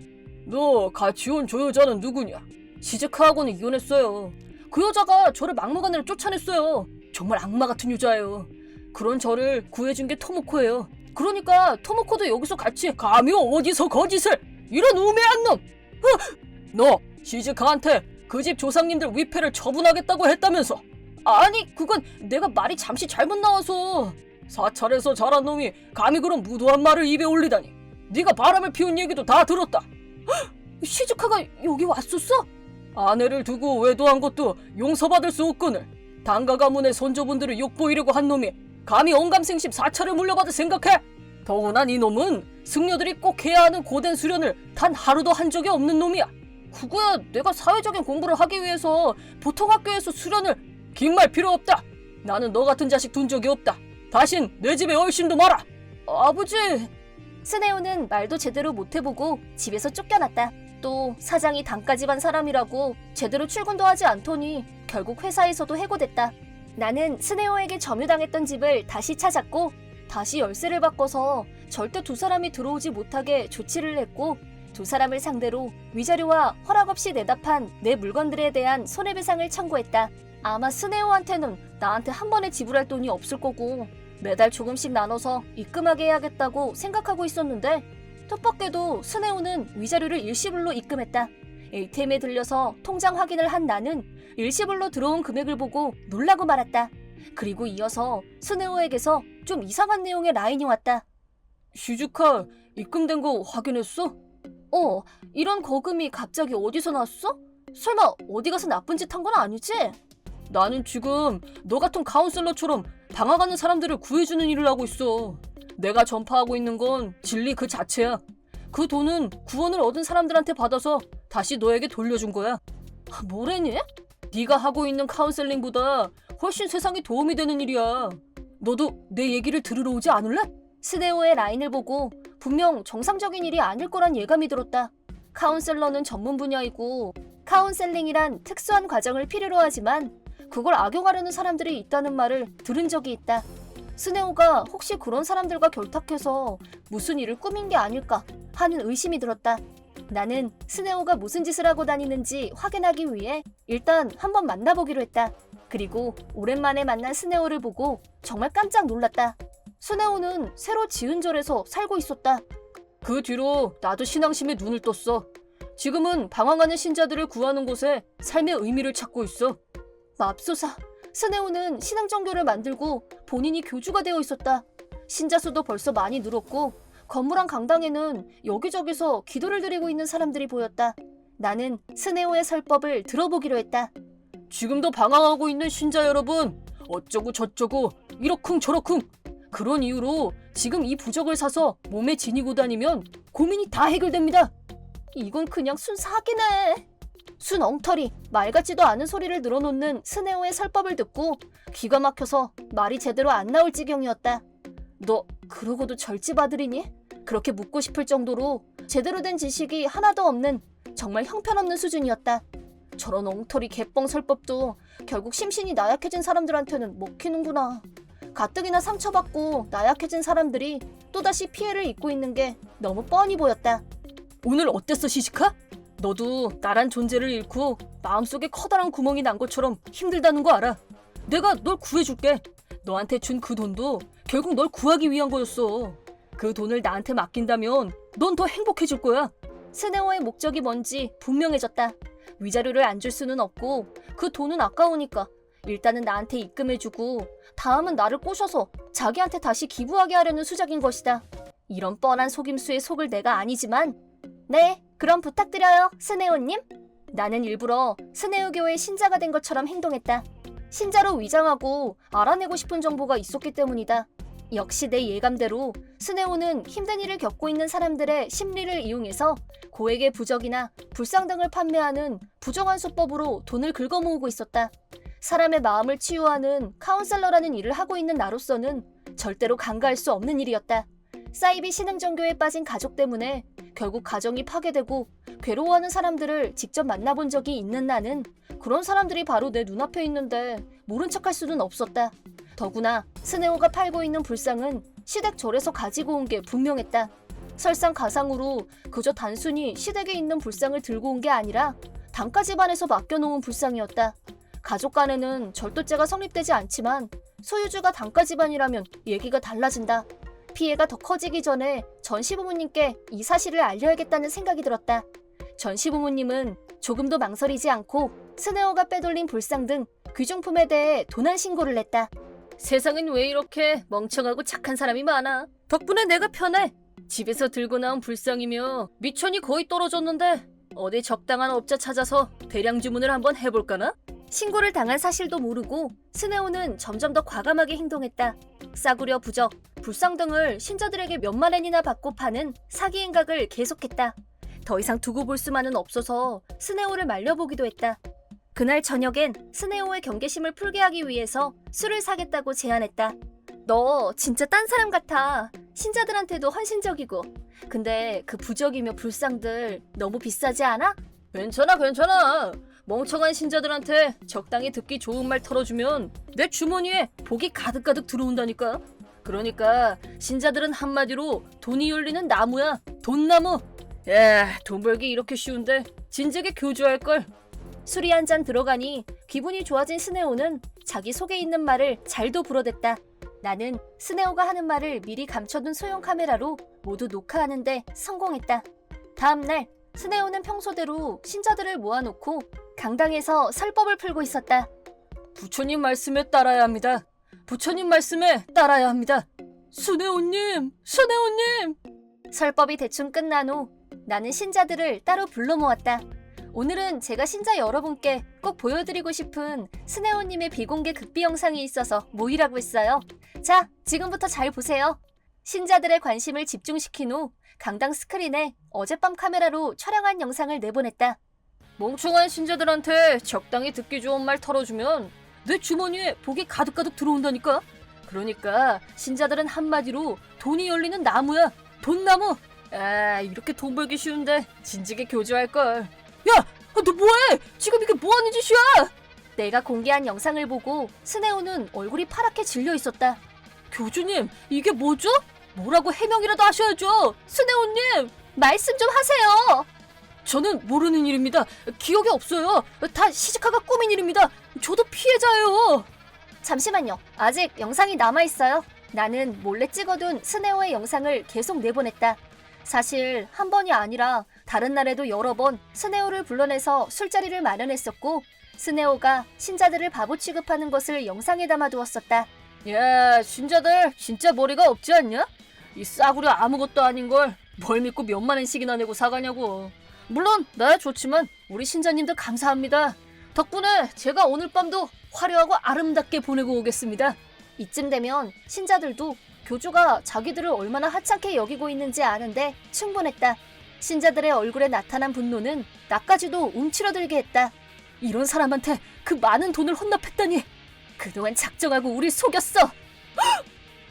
너 같이 온 저 여자는 누구냐? 시즈카하고는 이혼했어요. 그 여자가 저를 막무가내로 쫓아냈어요. 정말 악마 같은 여자예요. 그런 저를 구해준 게 토모코예요. 그러니까 토모코도 여기서 같이 감히 어디서 거짓을. 이런 우매한 놈. 너 시즈카한테 그 집 조상님들 위패를 처분하겠다고 했다면서 아니, 그건 내가 말이 잠시 잘못 나와서. 사찰에서 자란 놈이 감히 그런 무도한 말을 입에 올리다니. 네가 바람을 피운 얘기도 다 들었다. 시즈카가 여기 왔었어? 아내를 두고 외도한 것도 용서받을 수 없거늘. 당가 가문의 선조분들을 욕보이려고 한 놈이 감히 언감생심 사찰을 물려받을 생각해? 더구나 네 놈은 승려들이 꼭 해야 하는 고된 수련을 단 하루도 한 적이 없는 놈이야. 그거야 내가 사회적인 공부를 하기 위해서 보통 학교에서 수련을. 긴 말 필요 없다. 나는 너 같은 자식 둔 적이 없다. 다신 내 집에 얼씬도 마라. 아버지. 스네오는 말도 제대로 못해보고 집에서 쫓겨났다. 또 사장이 단가 집안 사람이라고 제대로 출근도 하지 않더니 결국 회사에서도 해고됐다. 나는 스네오에게 점유당했던 집을 다시 찾았고 다시 열쇠를 바꿔서 절대 두 사람이 들어오지 못하게 조치를 했고 두 사람을 상대로 위자료와 허락 없이 내답한 내 물건들에 대한 손해배상을 청구했다. 아마 스네오한테는 나한테 한 번에 지불할 돈이 없을 거고 매달 조금씩 나눠서 입금하게 해야겠다고 생각하고 있었는데 뜻밖에도 스네오는 위자료를 일시불로 입금했다. ATM에 들려서 통장 확인을 한 나는 일시불로 들어온 금액을 보고 놀라고 말았다. 그리고 이어서 스네오에게서 좀 이상한 내용의 라인이 왔다. 시즈카, 입금된 거 확인했어? 이런 거금이 갑자기 어디서 났어? 설마 어디 가서 나쁜 짓 한 건 아니지? 나는 지금 너 같은 카운셀러처럼 당황하는 사람들을 구해주는 일을 하고 있어. 내가 전파하고 있는 건 진리 그 자체야. 그 돈은 구원을 얻은 사람들한테 받아서 다시 너에게 돌려준 거야. 뭐래니? 네가 하고 있는 카운셀링보다 훨씬 세상에 도움이 되는 일이야. 너도 내 얘기를 들으러 오지 않을래? 스네오의 라인을 보고 분명 정상적인 일이 아닐 거란 예감이 들었다. 카운셀러는 전문 분야이고 카운셀링이란 특수한 과정을 필요로 하지만 그걸 악용하려는 사람들이 있다는 말을 들은 적이 있다. 스네오가 혹시 그런 사람들과 결탁해서 무슨 일을 꾸민 게 아닐까 하는 의심이 들었다. 나는 스네오가 무슨 짓을 하고 다니는지 확인하기 위해 일단 한번 만나보기로 했다. 그리고 오랜만에 만난 스네오를 보고 정말 깜짝 놀랐다. 스네오는 새로 지은 절에서 살고 있었다. 그 뒤로 나도 신앙심에 눈을 떴어. 지금은 방황하는 신자들을 구하는 곳에 삶의 의미를 찾고 있어. 맙소사, 스네오는 신앙 종교를 만들고 본인이 교주가 되어 있었다. 신자 수도 벌써 많이 늘었고 건물 안 강당에는 여기저기서 기도를 드리고 있는 사람들이 보였다. 나는 스네오의 설법을 들어보기로 했다. 지금도 방황하고 있는 신자 여러분, 어쩌고 저쩌고 이러쿵 저러쿵. 그런 이유로 지금 이 부적을 사서 몸에 지니고 다니면 고민이 다 해결됩니다. 이건 그냥 순 사기네. 순 엉터리, 말 같지도 않은 소리를 늘어놓는 스네오의 설법을 듣고 귀가 막혀서 말이 제대로 안 나올 지경이었다. 너 그러고도 절집 아들이니? 그렇게 묻고 싶을 정도로 제대로 된 지식이 하나도 없는 정말 형편없는 수준이었다. 저런 엉터리 개뻥 설법도 결국 심신이 나약해진 사람들한테는 먹히는구나. 가뜩이나 상처받고 나약해진 사람들이 또다시 피해를 입고 있는 게 너무 뻔히 보였다. 오늘 어땠어, 시즈카? 너도 나란 존재를 잃고 마음속에 커다란 구멍이 난 것처럼 힘들다는 거 알아. 내가 널 구해줄게. 너한테 준 그 돈도 결국 널 구하기 위한 거였어. 그 돈을 나한테 맡긴다면 넌 더 행복해질 거야. 스네오의 목적이 뭔지 분명해졌다. 위자료를 안 줄 수는 없고 그 돈은 아까우니까 일단은 나한테 입금해주고 다음은 나를 꼬셔서 자기한테 다시 기부하게 하려는 수작인 것이다. 이런 뻔한 속임수에 속을 내가 아니지만 네, 그럼 부탁드려요, 스네오님. 나는 일부러 스네오교의 신자가 된 것처럼 행동했다. 신자로 위장하고 알아내고 싶은 정보가 있었기 때문이다. 역시 내 예감대로 스네오는 힘든 일을 겪고 있는 사람들의 심리를 이용해서 고액의 부적이나 불상 등을 판매하는 부정한 수법으로 돈을 긁어모으고 있었다. 사람의 마음을 치유하는 카운셀러라는 일을 하고 있는 나로서는 절대로 간과할 수 없는 일이었다. 사이비 신흥종교에 빠진 가족 때문에 결국 가정이 파괴되고 괴로워하는 사람들을 직접 만나본 적이 있는 나는 그런 사람들이 바로 내 눈앞에 있는데 모른 척할 수는 없었다. 더구나 스네오가 팔고 있는 불상은 시댁절에서 가지고 온 게 분명했다. 설상가상으로 그저 단순히 시댁에 있는 불상을 들고 온 게 아니라 단가 집안에서 맡겨놓은 불상이었다. 가족 간에는 절도죄가 성립되지 않지만 소유주가 단가 집안이라면 얘기가 달라진다. 피해가 더 커지기 전에 전 시부모님께 이 사실을 알려야겠다는 생각이 들었다. 전 시부모님은 조금도 망설이지 않고 스네오가 빼돌린 불상 등 귀중품에 대해 도난 신고를 냈다. 세상엔 왜 이렇게 멍청하고 착한 사람이 많아. 덕분에 내가 편해. 집에서 들고 나온 불상이며 미천이 거의 떨어졌는데 어디 적당한 업자 찾아서 대량 주문을 한번 해볼까나? 신고를 당한 사실도 모르고 스네오는 점점 더 과감하게 행동했다. 싸구려 부적, 불상 등을 신자들에게 몇만 엔이나 받고 파는 사기 행각을 계속했다. 더 이상 두고 볼 수만은 없어서 스네오를 말려보기도 했다. 그날 저녁엔 스네오의 경계심을 풀게 하기 위해서 술을 사겠다고 제안했다. 너 진짜 딴 사람 같아. 신자들한테도 헌신적이고. 근데 그 부적이며 불상들 너무 비싸지 않아? 괜찮아. 멍청한 신자들한테 적당히 듣기 좋은 말 털어주면 내 주머니에 복이 가득가득 들어온다니까. 그러니까 신자들은 한마디로 돈이 열리는 나무야. 돈나무. 돈 벌기 이렇게 쉬운데 진작에 교주할걸. 술이 한 잔 들어가니 기분이 좋아진 스네오는 자기 속에 있는 말을 잘도 불어댔다. 나는 스네오가 하는 말을 미리 감춰둔 소형 카메라로 모두 녹화하는데 성공했다. 다음날 스네오는 평소대로 신자들을 모아놓고 강당에서 설법을 풀고 있었다. 부처님 말씀에 따라야 합니다. 부처님 말씀에 따라야 합니다. 스네오님! 설법이 대충 끝난 후 나는 신자들을 따로 불러 모았다. 오늘은 제가 신자 여러분께 꼭 보여드리고 싶은 스네오님의 비공개 극비 영상이 있어서 모이라고 했어요. 자, 지금부터 잘 보세요. 신자들의 관심을 집중시킨 후 강당 스크린에 어젯밤 카메라로 촬영한 영상을 내보냈다. 멍청한 신자들한테 적당히 듣기 좋은 말 털어주면 내 주머니에 복이 가득가득 들어온다니까. 그러니까 신자들은 한마디로 돈이 열리는 나무야. 돈나무. 이렇게 돈 벌기 쉬운데 진즉에 교주할걸. 야! 너 뭐해? 지금 이게 뭐하는 짓이야? 내가 공개한 영상을 보고 스네오는 얼굴이 파랗게 질려 있었다. 교주님, 이게 뭐죠? 뭐라고 해명이라도 하셔야죠. 스네오님! 말씀 좀 하세요. 저는 모르는 일입니다. 기억이 없어요. 다 시즈카가 꾸민 일입니다. 저도 피해자예요. 잠시만요. 아직 영상이 남아있어요. 나는 몰래 찍어둔 스네오의 영상을 계속 내보냈다. 사실 한 번이 아니라 다른 날에도 여러 번 스네오를 불러내서 술자리를 마련했었고 스네오가 신자들을 바보 취급하는 것을 영상에 담아두었었다. 야, 신자들 진짜 머리가 없지 않냐? 이 싸구려 아무것도 아닌걸 뭘 믿고 몇만 원씩이나 내고 사가냐고. 물론 나야 좋지만 우리 신자님들 감사합니다. 덕분에 제가 오늘 밤도 화려하고 아름답게 보내고 오겠습니다. 이쯤 되면 신자들도 교주가 자기들을 얼마나 하찮게 여기고 있는지 아는데 충분했다. 신자들의 얼굴에 나타난 분노는 나까지도 움츠러들게 했다. 이런 사람한테 그 많은 돈을 헌납했다니. 그동안 작정하고 우리 속였어.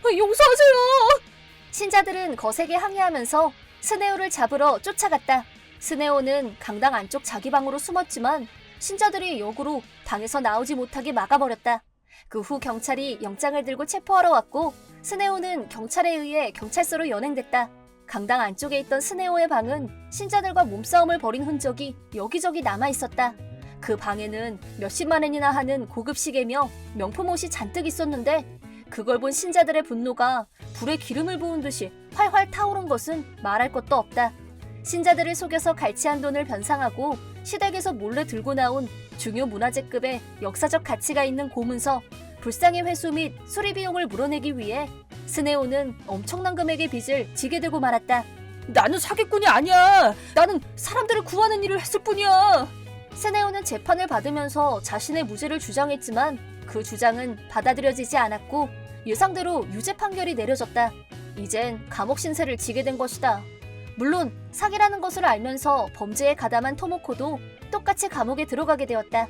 용서하세요. 신자들은 거세게 항의하면서 스네오를 잡으러 쫓아갔다. 스네오는 강당 안쪽 자기 방으로 숨었지만 신자들이 역으로 방에서 나오지 못하게 막아버렸다. 그 후 경찰이 영장을 들고 체포하러 왔고 스네오는 경찰에 의해 경찰서로 연행됐다. 강당 안쪽에 있던 스네오의 방은 신자들과 몸싸움을 벌인 흔적이 여기저기 남아있었다. 그 방에는 몇십만 엔이나 하는 고급 시계며 명품 옷이 잔뜩 있었는데 그걸 본 신자들의 분노가 불에 기름을 부은 듯이 활활 타오른 것은 말할 것도 없다. 신자들을 속여서 갈취한 돈을 변상하고 시댁에서 몰래 들고 나온 중요 문화재급의 역사적 가치가 있는 고문서, 불상의 회수 및 수리 비용을 물어내기 위해 스네오는 엄청난 금액의 빚을 지게 되고 말았다. 나는 사기꾼이 아니야. 나는 사람들을 구하는 일을 했을 뿐이야. 스네오는 재판을 받으면서 자신의 무죄를 주장했지만 그 주장은 받아들여지지 않았고 예상대로 유죄 판결이 내려졌다. 이젠 감옥 신세를 지게 된 것이다. 물론 사기라는 것을 알면서 범죄에 가담한 토모코도 똑같이 감옥에 들어가게 되었다.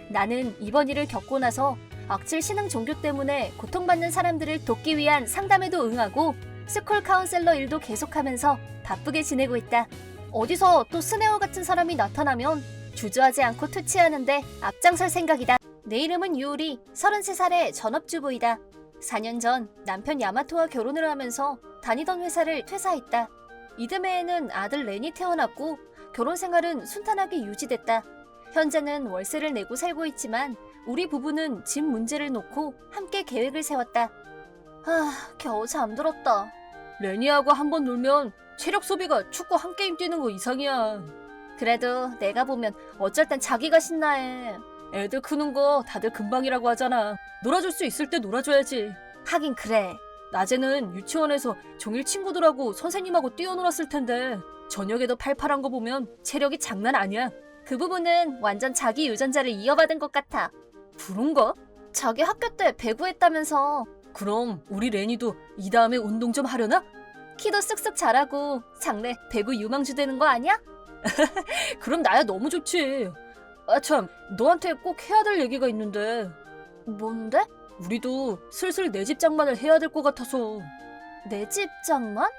나는 이번 일을 겪고 나서 악질 신흥 종교 때문에 고통받는 사람들을 돕기 위한 상담에도 응하고 스쿨 카운셀러 일도 계속하면서 바쁘게 지내고 있다. 어디서 또 스네오 같은 사람이 나타나면 주저하지 않고 투치하는데 앞장설 생각이다. 내 이름은 유우리, 33살의 전업주부이다. 4년 전 남편 야마토와 결혼을 하면서 다니던 회사를 퇴사했다. 이듬해에는 아들 렌이 태어났고 결혼 생활은 순탄하게 유지됐다. 현재는 월세를 내고 살고 있지만 우리 부부는 집 문제를 놓고 함께 계획을 세웠다. 겨우 잠들었다. 레니하고 한번 놀면 체력 소비가 축구 한 게임 뛰는 거 이상이야. 그래도 내가 보면 어쩔 땐 자기가 신나해. 애들 크는 거 다들 금방이라고 하잖아. 놀아줄 수 있을 때 놀아줘야지. 하긴 그래. 낮에는 유치원에서 종일 친구들하고 선생님하고 뛰어놀았을 텐데 저녁에도 팔팔한 거 보면 체력이 장난 아니야. 그 부분은 완전 자기 유전자를 이어받은 것 같아. 그런가? 자기 학교 때 배구했다면서. 그럼 우리 레니도 이 다음에 운동 좀 하려나? 키도 쓱쓱 자라고 장래 배구 유망주 되는 거 아니야? 그럼 나야 너무 좋지. 아 참, 너한테 꼭 해야 될 얘기가 있는데 뭔데? 우리도 슬슬 내 집 장만을 해야 될 것 같아서. 내 집 장만?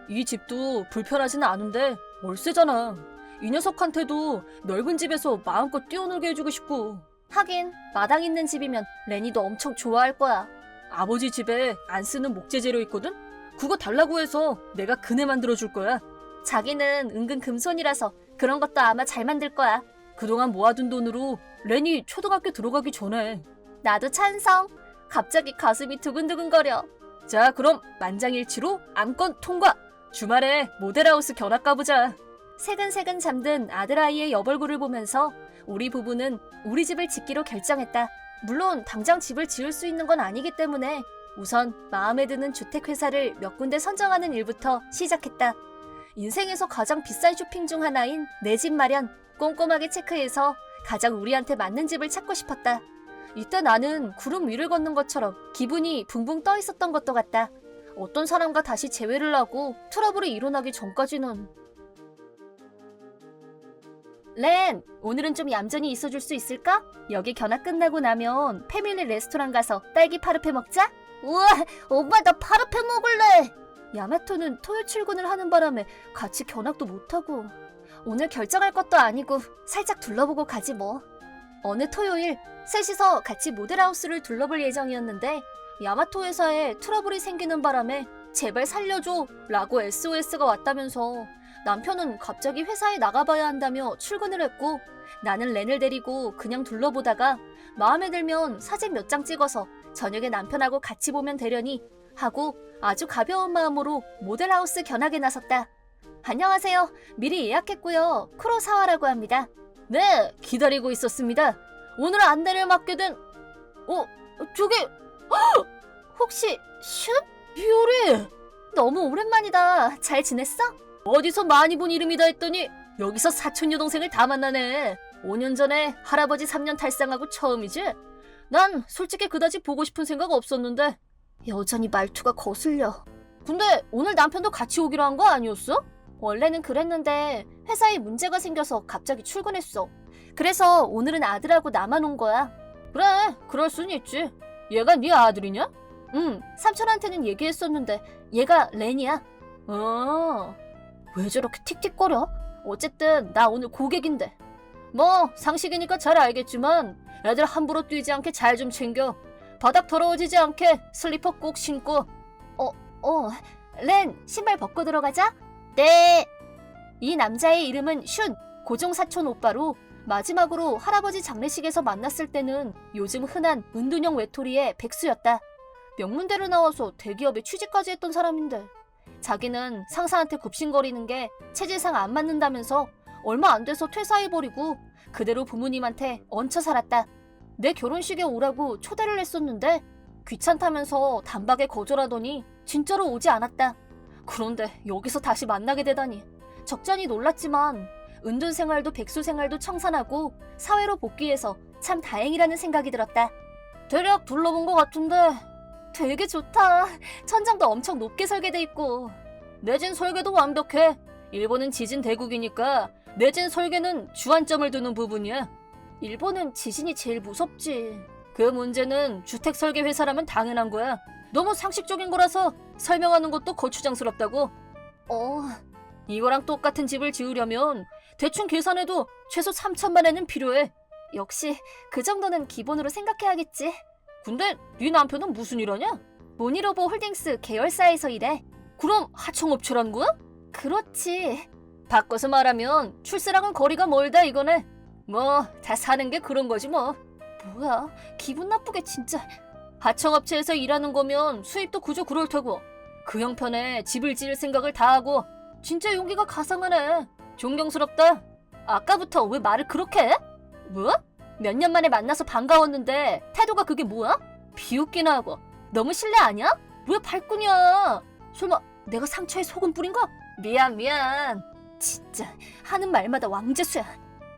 이 집도 불편하지는 않은데 월세잖아. 이 녀석한테도 넓은 집에서 마음껏 뛰어놀게 해주고 싶고. 하긴 마당 있는 집이면 레니도 엄청 좋아할 거야. 아버지 집에 안 쓰는 목재 재료 있거든? 그거 달라고 해서 내가 그네 만들어줄 거야. 자기는 은근 금손이라서 그런 것도 아마 잘 만들 거야. 그동안 모아둔 돈으로 레니 초등학교 들어가기 전에. 나도 찬성. 갑자기 가슴이 두근두근거려. 자, 그럼 만장일치로 안건 통과! 주말에 모델하우스 견학 가보자. 새근새근 잠든 아들아이의 여벌구를 보면서 우리 부부는 우리 집을 짓기로 결정했다. 물론 당장 집을 지을 수 있는 건 아니기 때문에 우선 마음에 드는 주택회사를 몇 군데 선정하는 일부터 시작했다. 인생에서 가장 비싼 쇼핑 중 하나인 내 집 마련 꼼꼼하게 체크해서 가장 우리한테 맞는 집을 찾고 싶었다. 이때 나는 구름 위를 걷는 것처럼 기분이 붕붕 떠 있었던 것도 같다. 어떤 사람과 다시 재회를 하고 트러블이 일어나기 전까지는. 렌, 오늘은 좀 얌전히 있어줄 수 있을까? 여기 견학 끝나고 나면 패밀리 레스토랑 가서 딸기 파르페 먹자? 우와, 엄마 나 파르페 먹을래! 야마토는 토요 출근을 하는 바람에 같이 견학도 못하고 오늘 결정할 것도 아니고 살짝 둘러보고 가지 뭐. 어느 토요일 셋이서 같이 모델하우스를 둘러볼 예정이었는데 야마토 회사에 트러블이 생기는 바람에 제발 살려줘 라고 SOS가 왔다면서 남편은 갑자기 회사에 나가봐야 한다며 출근을 했고 나는 렌을 데리고 그냥 둘러보다가 마음에 들면 사진 몇 장 찍어서 저녁에 남편하고 같이 보면 되려니 하고 아주 가벼운 마음으로 모델하우스 견학에 나섰다. 안녕하세요. 미리 예약했고요. 쿠로사와라고 합니다. 네, 기다리고 있었습니다. 오늘 안내를 맡게 된 저게 혹시 슌? 유리! 너무 오랜만이다. 잘 지냈어? 어디서 많이 본 이름이다 했더니 여기서 사촌 여동생을 다 만나네. 5년 전에 할아버지 3년 탈상하고 처음이지? 난 솔직히 그다지 보고 싶은 생각 없었는데. 여전히 말투가 거슬려. 근데 오늘 남편도 같이 오기로 한 거 아니었어? 원래는 그랬는데 회사에 문제가 생겨서 갑자기 출근했어. 그래서 오늘은 아들하고 나만 온 거야. 그래, 그럴 순 있지. 얘가 네 아들이냐? 응, 삼촌한테는 얘기했었는데 얘가 렌이야. 왜 저렇게 틱틱거려? 어쨌든 나 오늘 고객인데. 뭐 상식이니까 잘 알겠지만 애들 함부로 뛰지 않게 잘 좀 챙겨. 바닥 더러워지지 않게 슬리퍼 꼭 신고. 렌, 신발 벗고 들어가자. 네. 이 남자의 이름은 슌, 고종사촌 오빠로 마지막으로 할아버지 장례식에서 만났을 때는 요즘 흔한 은둔형 외톨이의 백수였다. 명문대를 나와서 대기업에 취직까지 했던 사람인데 자기는 상사한테 굽신거리는 게 체질상 안 맞는다면서 얼마 안 돼서 퇴사해버리고 그대로 부모님한테 얹혀 살았다. 내 결혼식에 오라고 초대를 했었는데 귀찮다면서 단박에 거절하더니 진짜로 오지 않았다. 그런데 여기서 다시 만나게 되다니 적잖이 놀랐지만 은둔 생활도 백수 생활도 청산하고 사회로 복귀해서 참 다행이라는 생각이 들었다. 대략 둘러본 것 같은데 되게 좋다. 천장도 엄청 높게 설계돼 있고 내진 설계도 완벽해. 일본은 지진 대국이니까 내진 설계는 주안점을 두는 부분이야. 일본은 지진이 제일 무섭지. 그 문제는 주택 설계 회사라면 당연한 거야. 너무 상식적인 거라서 설명하는 것도 거추장스럽다고. 이거랑 똑같은 집을 지으려면 대충 계산해도 최소 3천만 엔은 필요해. 역시 그 정도는 기본으로 생각해야겠지. 근데 네 남편은 무슨 일 하냐? 모니로보 홀딩스 계열사에서 일해. 그럼 하청업체란 거야? 그렇지. 바꿔서 말하면 출세랑은 거리가 멀다 이거네. 뭐 다 사는 게 그런 거지 뭐. 뭐야, 기분 나쁘게 진짜. 하청업체에서 일하는 거면 수입도 그저 그럴 테고 그 형편에 집을 지을 생각을 다 하고 진짜 용기가 가상하네. 존경스럽다. 아까부터 왜 말을 그렇게 해? 뭐? 몇 년 만에 만나서 반가웠는데 태도가 그게 뭐야? 비웃기나 하고. 너무 실례 아니야? 왜 발끈이야? 설마 내가 상처에 소금 뿌린 거? 미안. 진짜 하는 말마다 왕재수야.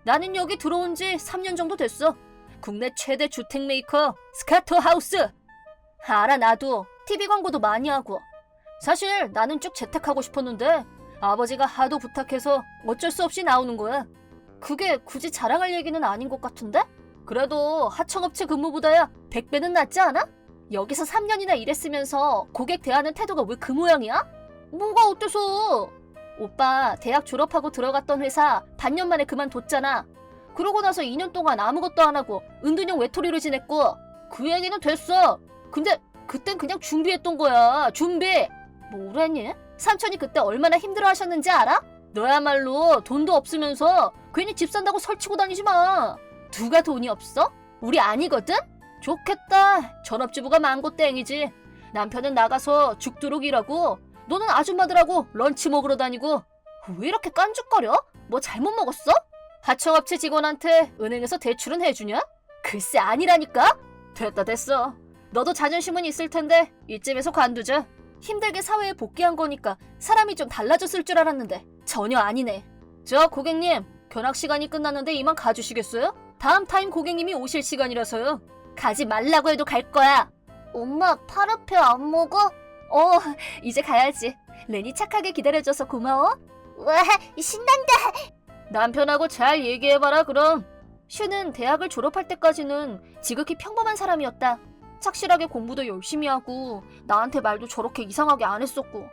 나는 여기 들어온 지 3년 정도 됐어. 국내 최대 주택 메이커 스카터 하우스. 알아, 나도 TV 광고도 많이 하고. 사실 나는 쭉 재택하고 싶었는데 아버지가 하도 부탁해서 어쩔 수 없이 나오는 거야. 그게 굳이 자랑할 얘기는 아닌 것 같은데? 그래도 하청업체 근무보다야 100배는 낫지 않아? 여기서 3년이나 일했으면서 고객 대하는 태도가 왜 그 모양이야? 뭐가 어때서? 오빠 대학 졸업하고 들어갔던 회사 반년 만에 그만뒀잖아. 그러고 나서 2년 동안 아무것도 안 하고 은둔형 외톨이로 지냈고. 그 얘기는 됐어. 근데 그땐 그냥 준비했던 거야. 준비. 뭐라니? 삼촌이 그때 얼마나 힘들어 하셨는지 알아? 너야말로 돈도 없으면서 괜히 집 산다고 설치고 다니지 마. 누가 돈이 없어? 우리 아니거든? 좋겠다. 전업주부가 많고 땡이지. 남편은 나가서 죽도록 일하고 너는 아줌마들하고 런치 먹으러 다니고. 왜 이렇게 깐죽거려? 뭐 잘못 먹었어? 하청업체 직원한테 은행에서 대출은 해주냐? 글쎄 아니라니까? 됐어. 너도 자존심은 있을 텐데 이쯤에서 관두자. 힘들게 사회에 복귀한 거니까 사람이 좀 달라졌을 줄 알았는데 전혀 아니네. 저 고객님, 견학 시간이 끝났는데 이만 가주시겠어요? 다음 타임 고객님이 오실 시간이라서요. 가지 말라고 해도 갈 거야. 엄마, 파르페 안 먹어? 이제 가야지. 렌이 착하게 기다려줘서 고마워. 와, 신난다. 남편하고 잘 얘기해봐라 그럼. 슈는 대학을 졸업할 때까지는 지극히 평범한 사람이었다. 착실하게 공부도 열심히 하고 나한테 말도 저렇게 이상하게 안 했었고,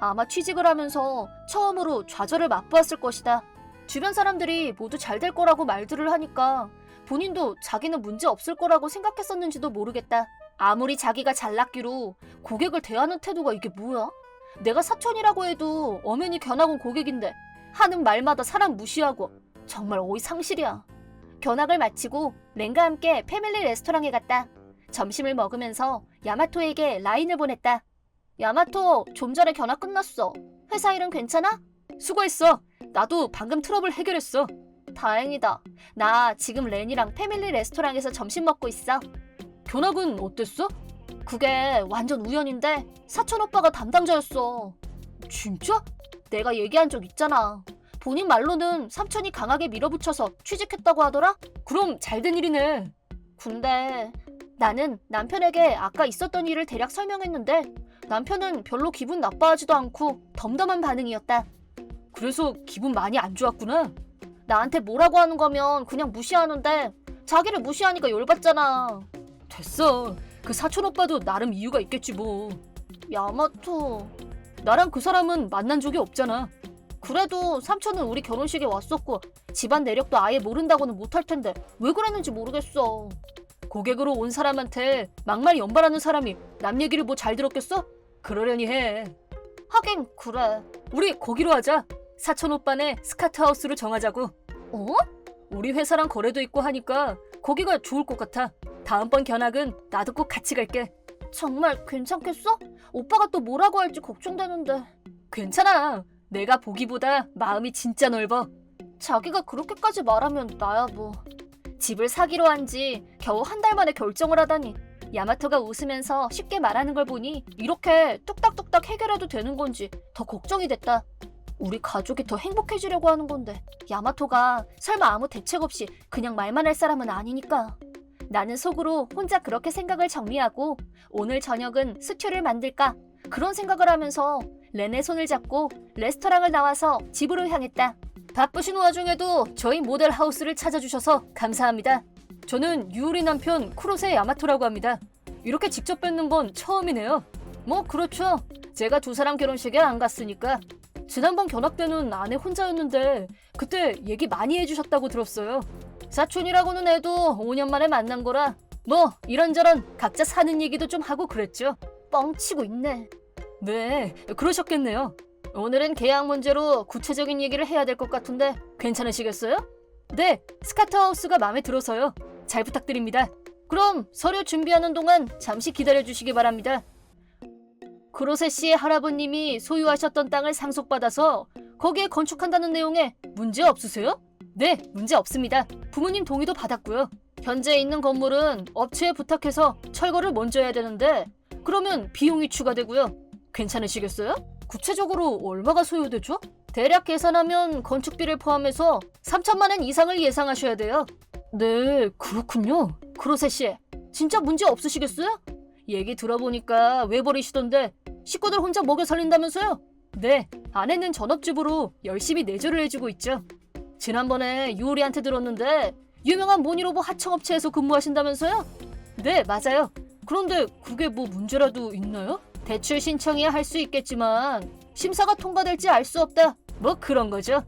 아마 취직을 하면서 처음으로 좌절을 맛보았을 것이다. 주변 사람들이 모두 잘 될 거라고 말들을 하니까 본인도 자기는 문제 없을 거라고 생각했었는지도 모르겠다. 아무리 자기가 잘났기로 고객을 대하는 태도가 이게 뭐야? 내가 사촌이라고 해도 엄연히 견학온 고객인데 하는 말마다 사람 무시하고 정말 어이상실이야. 견학을 마치고 렌과 함께 패밀리 레스토랑에 갔다. 점심을 먹으면서 야마토에게 라인을 보냈다. 야마토, 좀 전에 견학 끝났어. 회사 일은 괜찮아? 수고했어. 나도 방금 트러블 해결했어. 다행이다. 나 지금 렌이랑 패밀리 레스토랑에서 점심 먹고 있어. 견학은 어땠어? 그게 완전 우연인데 사촌 오빠가 담당자였어. 진짜? 내가 얘기한 적 있잖아. 본인 말로는 삼촌이 강하게 밀어붙여서 취직했다고 하더라? 그럼 잘된 일이네. 근데 나는 남편에게 아까 있었던 일을 대략 설명했는데 남편은 별로 기분 나빠하지도 않고 덤덤한 반응이었다. 그래서 기분 많이 안 좋았구나. 나한테 뭐라고 하는 거면 그냥 무시하는데 자기를 무시하니까 열받잖아. 됐어. 그 사촌 오빠도 나름 이유가 있겠지 뭐. 야마토, 나랑 그 사람은 만난 적이 없잖아. 그래도 삼촌은 우리 결혼식에 왔었고 집안 내력도 아예 모른다고는 못할 텐데 왜 그랬는지 모르겠어. 고객으로 온 사람한테 막말 연발하는 사람이 남 얘기를 뭐 잘 들었겠어? 그러려니 해. 하긴 그래. 우리 거기로 하자. 사촌 오빠네 스카트 하우스로 정하자고. 우리 회사랑 거래도 있고 하니까 거기가 좋을 것 같아. 다음번 견학은 나도 꼭 같이 갈게. 정말 괜찮겠어? 오빠가 또 뭐라고 할지 걱정되는데. 괜찮아. 내가 보기보다 마음이 진짜 넓어. 자기가 그렇게까지 말하면 나야 뭐. 집을 사기로 한 지 겨우 한 달 만에 결정을 하다니. 야마토가 웃으면서 쉽게 말하는 걸 보니 이렇게 뚝딱뚝딱 해결해도 되는 건지 더 걱정이 됐다. 우리 가족이 더 행복해지려고 하는 건데 야마토가 설마 아무 대책 없이 그냥 말만 할 사람은 아니니까. 나는 속으로 혼자 그렇게 생각을 정리하고 오늘 저녁은 스튜를 만들까 그런 생각을 하면서 렌의 손을 잡고 레스토랑을 나와서 집으로 향했다. 바쁘신 와중에도 저희 모델 하우스를 찾아주셔서 감사합니다. 저는 유우리 남편 쿠로세 야마토라고 합니다. 이렇게 직접 뵙는 건 처음이네요. 뭐 그렇죠. 제가 두 사람 결혼식에 안 갔으니까. 지난번 견학 때는 아내 혼자였는데 그때 얘기 많이 해주셨다고 들었어요. 사촌이라고는 해도 5년 만에 만난 거라 뭐 이런저런 각자 사는 얘기도 좀 하고 그랬죠. 뻥치고 있네. 네, 그러셨겠네요. 오늘은 계약 문제로 구체적인 얘기를 해야 될 것 같은데 괜찮으시겠어요? 네, 스카트 하우스가 마음에 들어서요. 잘 부탁드립니다. 그럼 서류 준비하는 동안 잠시 기다려주시기 바랍니다. 크로세 씨의 할아버님이 소유하셨던 땅을 상속받아서 거기에 건축한다는 내용에 문제 없으세요? 네, 문제 없습니다. 부모님 동의도 받았고요. 현재 있는 건물은 업체에 부탁해서 철거를 먼저 해야 되는데 그러면 비용이 추가되고요. 괜찮으시겠어요? 구체적으로 얼마가 소요되죠? 대략 계산하면 건축비를 포함해서 3천만 원 이상을 예상하셔야 돼요. 네, 그렇군요. 크로세 씨, 진짜 문제 없으시겠어요? 얘기 들어보니까 외벌이시던데 식구들 혼자 먹여 살린다면서요? 네, 아내는 전업주부로 열심히 내조를 해주고 있죠. 지난번에 유우리한테 들었는데 유명한 모니로버 하청업체에서 근무하신다면서요? 네, 맞아요. 그런데 그게 뭐 문제라도 있나요? 대출 신청이야 할 수 있겠지만 심사가 통과될지 알 수 없다. 뭐 그런 거죠.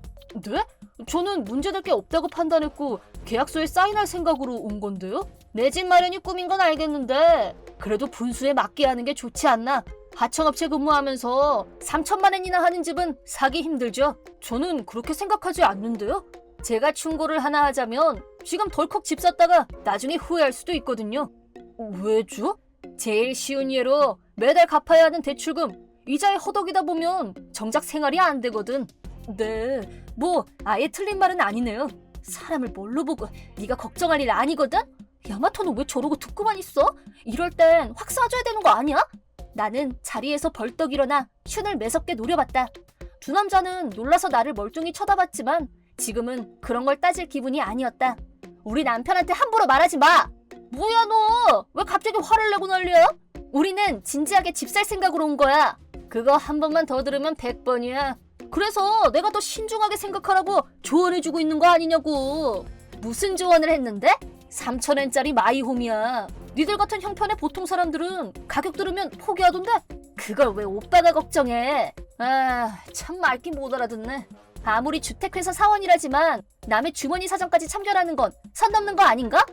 네? 저는 문제될 게 없다고 판단했고 계약서에 사인할 생각으로 온 건데요. 내 집 마련이 꿈인 건 알겠는데 그래도 분수에 맞게 하는 게 좋지 않나? 하청업체 근무하면서 3천만 원이나 하는 집은 사기 힘들죠. 저는 그렇게 생각하지 않는데요. 제가 충고를 하나 하자면 지금 덜컥 집 샀다가 나중에 후회할 수도 있거든요. 왜죠? 제일 쉬운 예로 매달 갚아야 하는 대출금, 이자에 허덕이다 보면 정작 생활이 안 되거든. 네, 뭐 아예 틀린 말은 아니네요. 사람을 뭘로 보고 네가 걱정할 일 아니거든? 야마토는 왜 저러고 듣고만 있어? 이럴 땐 확 쏴줘야 되는 거 아니야? 나는 자리에서 벌떡 일어나 슌을 매섭게 노려봤다. 두 남자는 놀라서 나를 멀뚱히 쳐다봤지만 지금은 그런 걸 따질 기분이 아니었다. 우리 남편한테 함부로 말하지 마! 뭐야 너! 왜 갑자기 화를 내고 난리야? 우리는 진지하게 집 살 생각으로 온 거야. 그거 한 번만 더 들으면 100번이야. 그래서 내가 더 신중하게 생각하라고 조언해주고 있는 거 아니냐고. 무슨 조언을 했는데? 3,000엔짜리 마이홈이야. 니들 같은 형편의 보통 사람들은 가격 들으면 포기하던데? 그걸 왜 오빠가 걱정해? 아, 참 말귀 못 알아듣네. 아무리 주택회사 사원이라지만 남의 주머니 사정까지 참견하는 건 선 넘는 거 아닌가?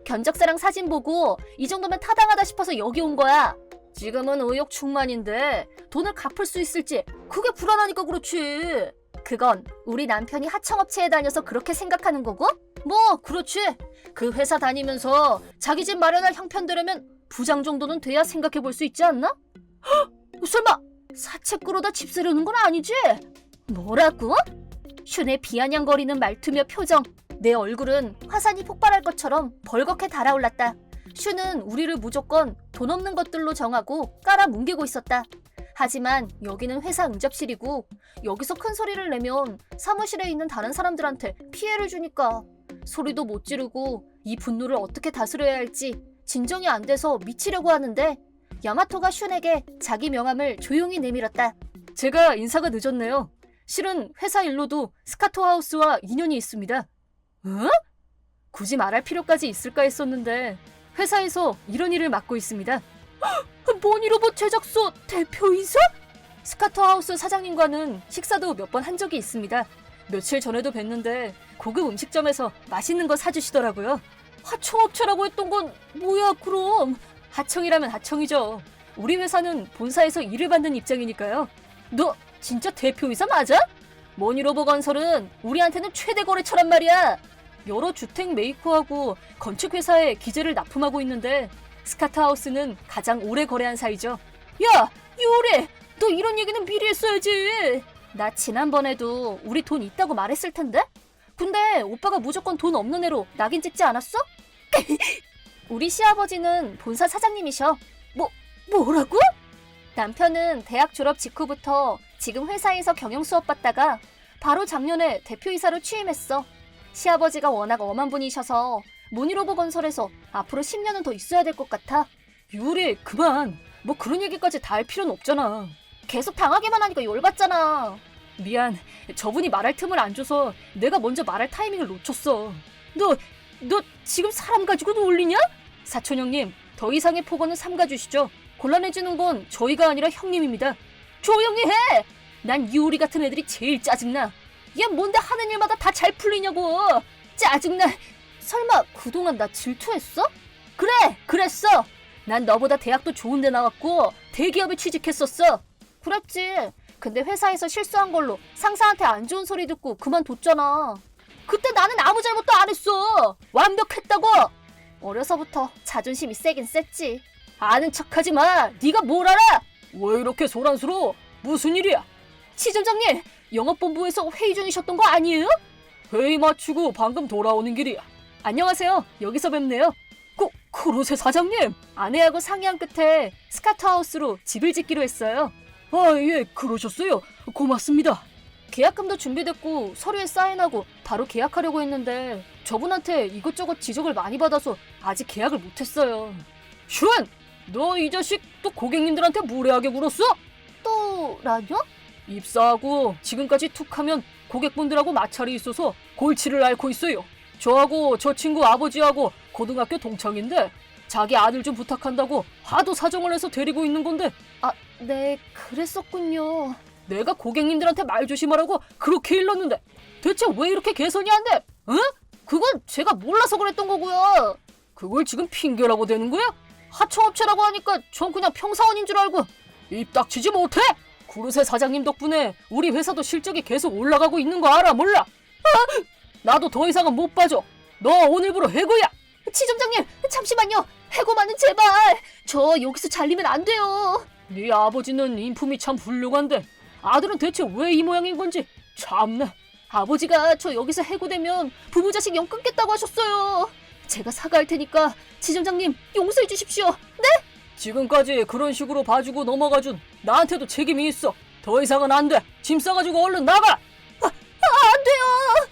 견적사랑 사진 보고 이 정도면 타당하다 싶어서 여기 온 거야. 지금은 의욕 충만인데 돈을 갚을 수 있을지 그게 불안하니까 그렇지. 그건 우리 남편이 하청업체에 다녀서 그렇게 생각하는 거고? 뭐 그렇지. 그 회사 다니면서 자기 집 마련할 형편 되려면 부장 정도는 돼야 생각해 볼 수 있지 않나? 헉! 설마 사채 끌어다 집 사려는 건 아니지? 뭐라고? 슌의 비아냥거리는 말투며 표정, 내 얼굴은 화산이 폭발할 것처럼 벌겋게 달아올랐다. 슌은 우리를 무조건 돈 없는 것들로 정하고 깔아뭉개고 있었다. 하지만 여기는 회사 응접실이고 여기서 큰 소리를 내면 사무실에 있는 다른 사람들한테 피해를 주니까 소리도 못 지르고 이 분노를 어떻게 다스려야 할지 진정이 안 돼서 미치려고 하는데 야마토가 슌에게 자기 명함을 조용히 내밀었다. 제가 인사가 늦었네요. 실은 회사 일로도 스카토 하우스와 인연이 있습니다. 어? 굳이 말할 필요까지 있을까 했었는데 회사에서 이런 일을 맡고 있습니다. 모니로봇 제작소 대표이사? 스카토 하우스 사장님과는 식사도 몇 번 한 적이 있습니다. 며칠 전에도 뵀는데 고급 음식점에서 맛있는 거 사주시더라고요. 하청업체라고 했던 건 뭐야 그럼? 하청이라면 하청이죠. 우리 회사는 본사에서 일을 받는 입장이니까요. 너 진짜 대표이사 맞아? 모니로버 건설은 우리한테는 최대 거래처란 말이야. 여러 주택 메이커하고 건축회사에 기재를 납품하고 있는데 스카트하우스는 가장 오래 거래한 사이죠. 야! 유리! 너 이런 얘기는 미리 했어야지. 나 지난번에도 우리 돈 있다고 말했을 텐데? 근데 오빠가 무조건 돈 없는 애로 낙인 찍지 않았어? 우리 시아버지는 본사 사장님이셔. 뭐라고? 남편은 대학 졸업 직후부터 지금 회사에서 경영 수업 받다가 바로 작년에 대표이사로 취임했어. 시아버지가 워낙 엄한 분이셔서 모니로버 건설에서 앞으로 10년은 더 있어야 될 것 같아. 유리 그만. 뭐 그런 얘기까지 다 할 필요는 없잖아. 계속 당하기만 하니까 열받잖아. 미안. 저분이 말할 틈을 안 줘서 내가 먼저 말할 타이밍을 놓쳤어. 너 지금 사람 가지고 놀리냐? 사촌 형님, 더 이상의 폭언은 삼가주시죠. 곤란해지는 건 저희가 아니라 형님입니다. 조용히 해! 난 유리 같은 애들이 제일 짜증나. 얘 뭔데 하는 일마다 다 잘 풀리냐고. 짜증나. 설마 그동안 나 질투했어? 그래, 그랬어. 난 너보다 대학도 좋은 데 나왔고 대기업에 취직했었어. 그랬지. 근데 회사에서 실수한 걸로 상사한테 안 좋은 소리 듣고 그만뒀잖아. 그때 나는 아무 잘못도 안 했어. 완벽했다고. 어려서부터 자존심이 세긴 셌지. 아는 척하지 마. 네가 뭘 알아? 왜 이렇게 소란스러워? 무슨 일이야? 지점장님, 영업본부에서 회의 중이셨던 거 아니에요? 회의 마치고 방금 돌아오는 길이야. 안녕하세요. 여기서 뵙네요. 크루세 사장님! 아내하고 상의한 끝에 스카트하우스로 집을 짓기로 했어요. 아, 예, 그러셨어요. 고맙습니다. 계약금도 준비됐고 서류에 사인하고 바로 계약하려고 했는데 저분한테 이것저것 지적을 많이 받아서 아직 계약을 못했어요. 쉔! 너 이 자식 또 고객님들한테 무례하게 굴었어? 또라뇨? 입사하고 지금까지 툭하면 고객분들하고 마찰이 있어서 골치를 앓고 있어요. 저하고 저 친구 아버지하고 고등학교 동창인데 자기 아들 좀 부탁한다고 하도 사정을 해서 데리고 있는 건데 네, 그랬었군요. 내가 고객님들한테 말 조심하라고 그렇게 일렀는데 대체 왜 이렇게 개선이 안 돼? 응? 그건 제가 몰라서 그랬던 거고요. 그걸 지금 핑계라고 되는 거야? 하청업체라고 하니까 전 그냥 평사원인 줄 알고 입 닥치지 못해? 구르세 사장님 덕분에 우리 회사도 실적이 계속 올라가고 있는 거 알아 몰라? 나도 더 이상은 못 봐줘. 너 오늘부로 해고야. 지점장님, 잠시만요. 해고만은 제발. 저 여기서 잘리면 안 돼요. 네 아버지는 인품이 참 훌륭한데 아들은 대체 왜 이 모양인 건지 참나. 아버지가 저 여기서 해고되면 부부 자식 영 끊겠다고 하셨어요. 제가 사과할 테니까 지점장님 용서해 주십시오. 지금까지 그런 식으로 봐주고 넘어가준 나한테도 책임이 있어. 더 이상은 안 돼. 짐 싸가지고 얼른 나가. 안 돼요.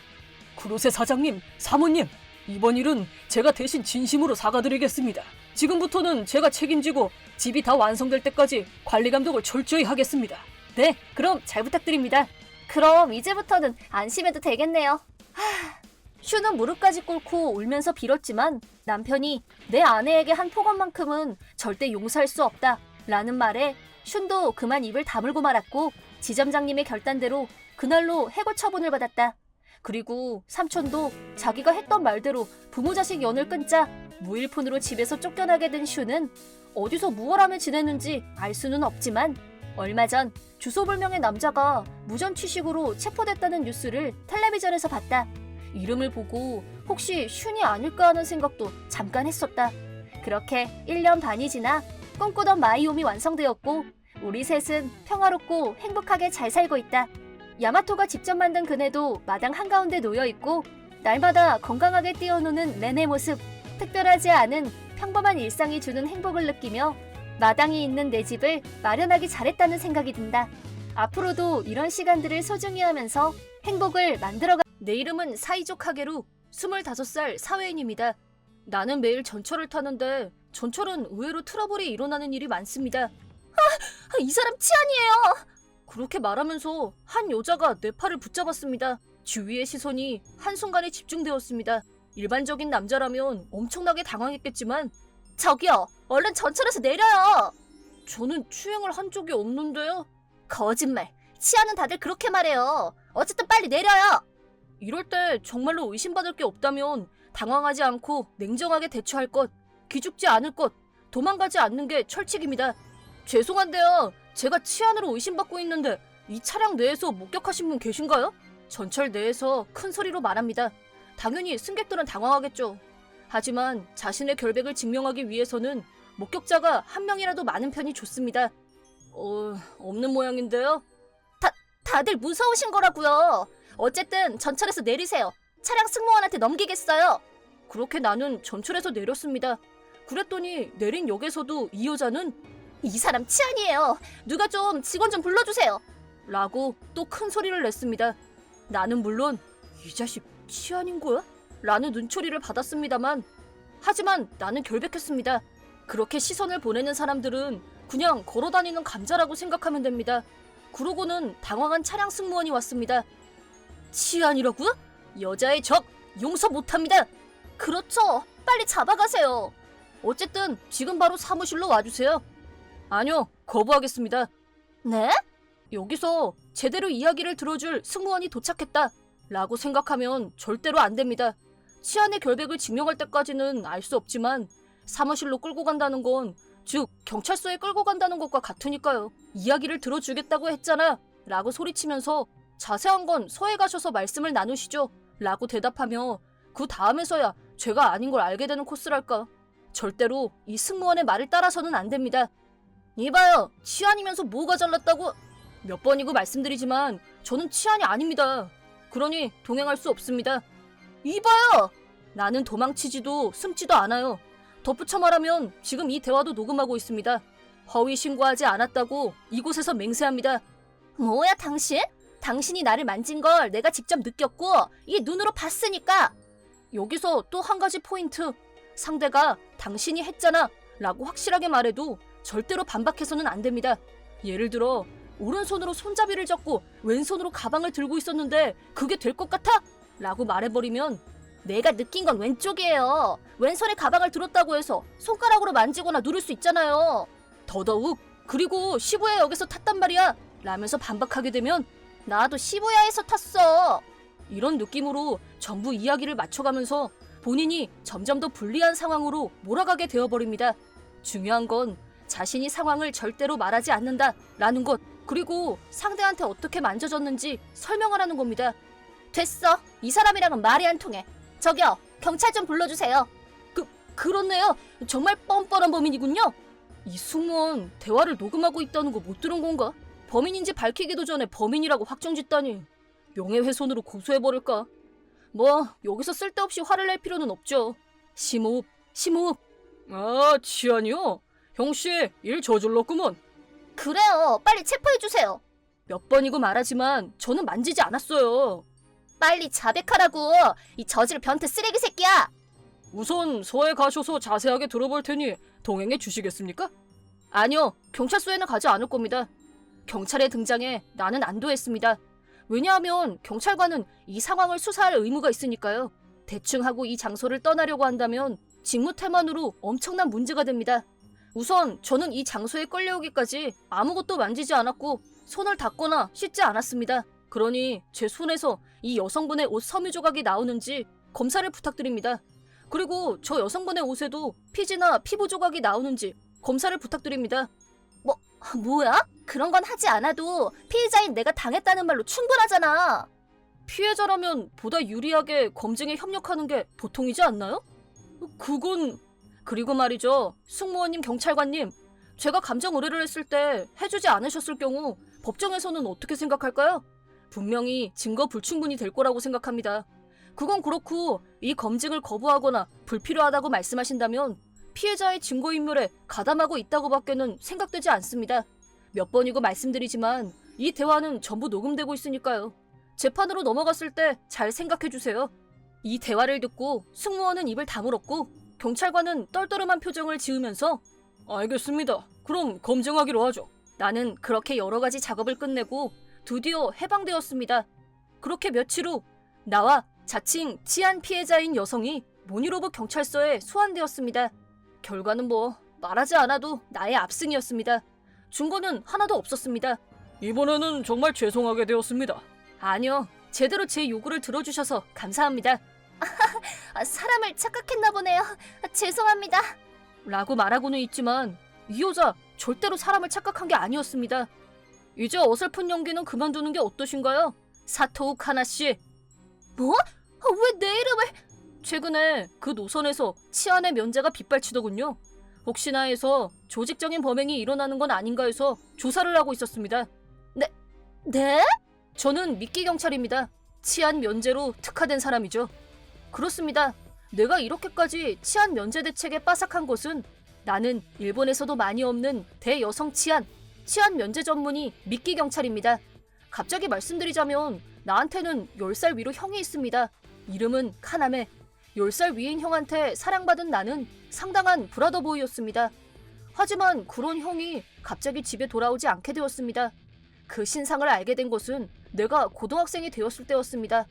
구로세 사장님, 사모님, 이번 일은 제가 대신 진심으로 사과드리겠습니다. 지금부터는 제가 책임지고 집이 다 완성될 때까지 관리 감독을 철저히 하겠습니다. 네, 그럼 잘 부탁드립니다. 그럼 이제부터는 안심해도 되겠네요. 슈는 무릎까지 꿇고 울면서 빌었지만 남편이 내 아내에게 한 폭언만큼은 절대 용서할 수 없다 라는 말에 슌도 그만 입을 다물고 말았고 지점장님의 결단대로 그날로 해고 처분을 받았다. 그리고 삼촌도 자기가 했던 말대로 부모 자식 연을 끊자 무일푼으로 집에서 쫓겨나게 된 슈는 어디서 무얼하며 지내는지 알 수는 없지만 얼마 전 주소불명의 남자가 무전취식으로 체포됐다는 뉴스를 텔레비전에서 봤다. 이름을 보고 혹시 슌이 아닐까 하는 생각도 잠깐 했었다. 그렇게 1년 반이 지나 꿈꾸던 마이홈이 완성되었고 우리 셋은 평화롭고 행복하게 잘 살고 있다. 야마토가 직접 만든 그네도 마당 한가운데 놓여있고 날마다 건강하게 뛰어노는 렌의 모습, 특별하지 않은 평범한 일상이 주는 행복을 느끼며 마당이 있는 내 집을 마련하기 잘했다는 생각이 든다. 앞으로도 이런 시간들을 소중히 하면서 행복을 만들어가. 내 이름은 사이족 하게루 25살 사회인입니다. 나는 매일 전철을 타는데 전철은 의외로 트러블이 일어나는 일이 많습니다. 이 사람 치안이에요. 그렇게 말하면서 한 여자가 내 팔을 붙잡았습니다. 주위의 시선이 한순간에 집중되었습니다. 일반적인 남자라면 엄청나게 당황했겠지만 저기요, 얼른 전철에서 내려요. 저는 추행을 한 적이 없는데요. 거짓말. 치안은 다들 그렇게 말해요. 어쨌든 빨리 내려요. 이럴 때 정말로 의심받을 게 없다면 당황하지 않고 냉정하게 대처할 것, 기죽지 않을 것, 도망가지 않는 게 철칙입니다. 죄송한데요. 제가 치안으로 의심받고 있는데 이 차량 내에서 목격하신 분 계신가요? 전철 내에서 큰 소리로 말합니다. 당연히 승객들은 당황하겠죠. 하지만 자신의 결백을 증명하기 위해서는 목격자가 한 명이라도 많은 편이 좋습니다. 없는 모양인데요? 다들 무서우신 거라고요. 어쨌든 전철에서 내리세요. 차량 승무원한테 넘기겠어요. 그렇게 나는 전철에서 내렸습니다. 그랬더니 내린 역에서도 이 여자는 이 사람 치안이에요. 누가 좀 직원 좀 불러주세요. 라고 또 큰 소리를 냈습니다. 나는 물론 이 자식 치안인 거야? 라는 눈초리를 받았습니다만 하지만 나는 결백했습니다. 그렇게 시선을 보내는 사람들은 그냥 걸어다니는 감자라고 생각하면 됩니다. 그러고는 당황한 차량 승무원이 왔습니다. 치안이라고요? 여자의 적 용서 못합니다. 그렇죠. 빨리 잡아가세요. 어쨌든 지금 바로 사무실로 와주세요. 아니요, 거부하겠습니다. 네? 여기서 제대로 이야기를 들어줄 승무원이 도착했다 라고 생각하면 절대로 안 됩니다. 치안의 결백을 증명할 때까지는 알 수 없지만 사무실로 끌고 간다는 건 즉 경찰서에 끌고 간다는 것과 같으니까요. 이야기를 들어주겠다고 했잖아 라고 소리치면서 자세한 건 서에 가셔서 말씀을 나누시죠 라고 대답하며 그 다음에서야 죄가 아닌 걸 알게 되는 코스랄까. 절대로 이 승무원의 말을 따라서는 안 됩니다. 이봐요, 치안이면서 뭐가 잘났다고? 몇 번이고 말씀드리지만 저는 치안이 아닙니다. 그러니 동행할 수 없습니다. 이봐요! 나는 도망치지도 숨지도 않아요. 덧붙여 말하면 지금 이 대화도 녹음하고 있습니다. 허위 신고하지 않았다고 이곳에서 맹세합니다. 뭐야 당신? 당신이 나를 만진 걸 내가 직접 느꼈고 이 눈으로 봤으니까. 여기서 또 한 가지 포인트. 상대가 당신이 했잖아 라고 확실하게 말해도 절대로 반박해서는 안 됩니다. 예를 들어 오른손으로 손잡이를 잡고 왼손으로 가방을 들고 있었는데 그게 될 것 같아? 라고 말해버리면 내가 느낀 건 왼쪽이에요. 왼손에 가방을 들었다고 해서 손가락으로 만지거나 누를 수 있잖아요. 더더욱 그리고 시부야역에서 탔단 말이야 라면서 반박하게 되면 나도 시부야에서 탔어. 이런 느낌으로 전부 이야기를 맞춰가면서 본인이 점점 더 불리한 상황으로 몰아가게 되어버립니다. 중요한 건 자신이 상황을 절대로 말하지 않는다라는 것, 그리고 상대한테 어떻게 만져졌는지 설명하라는 겁니다. 됐어. 이 사람이랑은 말이 안 통해. 저기요, 경찰 좀 불러주세요. 그렇네요. 정말 뻔뻔한 범인이군요. 이 승무원 대화를 녹음하고 있다는 거 못 들은 건가? 범인인지 밝히기도 전에 범인이라고 확정짓다니. 명예훼손으로 고소해버릴까? 뭐 여기서 쓸데없이 화를 낼 필요는 없죠. 심호흡, 심호흡. 아, 치안이요? 형씨 일 저질렀구먼. 그래요. 빨리 체포해주세요. 몇 번이고 말하지만 저는 만지지 않았어요. 빨리 자백하라고. 이 저질 변태 쓰레기 새끼야. 우선 서에 가셔서 자세하게 들어볼 테니 동행해 주시겠습니까? 아니요, 경찰서에는 가지 않을 겁니다. 경찰의 등장에 나는 안도했습니다. 왜냐하면 경찰관은 이 상황을 수사할 의무가 있으니까요. 대충 하고 이 장소를 떠나려고 한다면 직무태만으로 엄청난 문제가 됩니다. 우선 저는 이 장소에 끌려오기까지 아무것도 만지지 않았고 손을 닦거나 씻지 않았습니다. 그러니 제 손에서 이 여성분의 옷 섬유 조각이 나오는지 검사를 부탁드립니다. 그리고 저 여성분의 옷에도 피지나 피부 조각이 나오는지 검사를 부탁드립니다. 뭐야? 그런 건 하지 않아도 피해자인 내가 당했다는 말로 충분하잖아. 피해자라면 보다 유리하게 검증에 협력하는 게 보통이지 않나요? 그건... 그리고 말이죠. 승무원님, 경찰관님, 제가 감정 의뢰를 했을 때 해주지 않으셨을 경우 법정에서는 어떻게 생각할까요? 분명히 증거 불충분이 될 거라고 생각합니다. 그건 그렇고 이 검증을 거부하거나 불필요하다고 말씀하신다면 피해자의 증거인멸에 가담하고 있다고 밖에는 생각되지 않습니다. 몇 번이고 말씀드리지만 이 대화는 전부 녹음되고 있으니까요. 재판으로 넘어갔을 때 잘 생각해주세요. 이 대화를 듣고 승무원은 입을 다물었고 경찰관은 떨떠름한 표정을 지으면서 알겠습니다. 그럼 검증하기로 하죠. 나는 그렇게 여러 가지 작업을 끝내고 드디어 해방되었습니다. 그렇게 며칠 후 나와 자칭 치안 피해자인 여성이 모니로브 경찰서에 소환되었습니다. 결과는 뭐 말하지 않아도 나의 압승이었습니다. 증거는 하나도 없었습니다. 이번에는 정말 죄송하게 되었습니다. 아니요, 제대로 제 요구를 들어주셔서 감사합니다. 사람을 착각했나 보네요. 죄송합니다. 라고 말하고는 있지만 이 여자 절대로 사람을 착각한 게 아니었습니다. 이제 어설픈 연기는 그만두는 게 어떠신가요? 사토우 카나씨. 뭐? 왜 내 이름을... 최근에 그 노선에서 치안의 면제가 빗발치더군요. 혹시나 해서 조직적인 범행이 일어나는 건 아닌가 해서 조사를 하고 있었습니다. 네? 저는 미끼 경찰입니다. 치안 면제로 특화된 사람이죠. 그렇습니다. 내가 이렇게까지 치안 면제 대책에 빠삭한 것은 나는 일본에서도 많이 없는 대여성 치안 면제 전문의 미끼 경찰입니다. 갑자기 말씀드리자면 나한테는 10살 위로 형이 있습니다. 이름은 카나메. 10살 위인 형한테 사랑받은 나는 상당한 브라더보이였습니다. 하지만 그런 형이 갑자기 집에 돌아오지 않게 되었습니다. 그 신상을 알게 된 것은 내가 고등학생이 되었을 때였습니다.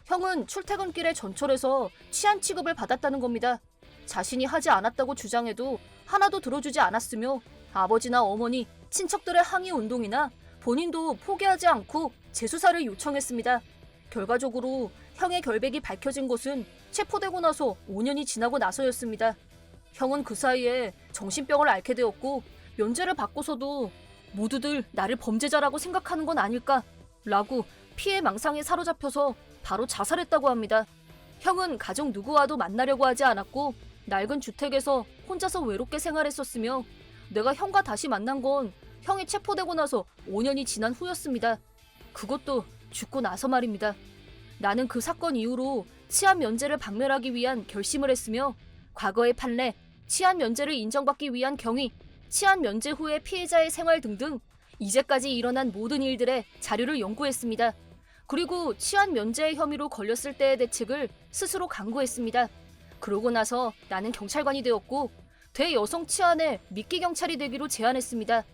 형은 출퇴근길에 전철에서 치안 취급을 받았다는 겁니다. 자신이 하지 않았다고 주장해도 하나도 들어주지 않았으며 아버지나 어머니, 친척들의 항의 운동이나 본인도 포기하지 않고 재수사를 요청했습니다. 결과적으로 형의 결백이 밝혀진 것은 체포되고 나서 5년이 지나고 나서였습니다. 형은 그 사이에 정신병을 앓게 되었고 면제를 받고서도 모두들 나를 범죄자라고 생각하는 건 아닐까? 라고 피해 망상에 사로잡혀서 바로 자살했다고 합니다. 형은 가족 누구와도 만나려고 하지 않았고 낡은 주택에서 혼자서 외롭게 생활했었으며 내가 형과 다시 만난 건 형이 체포되고 나서 5년이 지난 후였습니다. 그것도 죽고 나서 말입니다. 나는 그 사건 이후로 치안 면제를 박멸하기 위한 결심을 했으며 과거의 판례, 치안 면제를 인정받기 위한 경위, 치안 면제 후의 피해자의 생활 등등 이제까지 일어난 모든 일들의 자료를 연구했습니다. 그리고 치안 면제 혐의로 걸렸을 때의 대책을 스스로 강구했습니다. 그러고 나서 나는 경찰관이 되었고 대여성 치안의 미끼 경찰이 되기로 제안했습니다.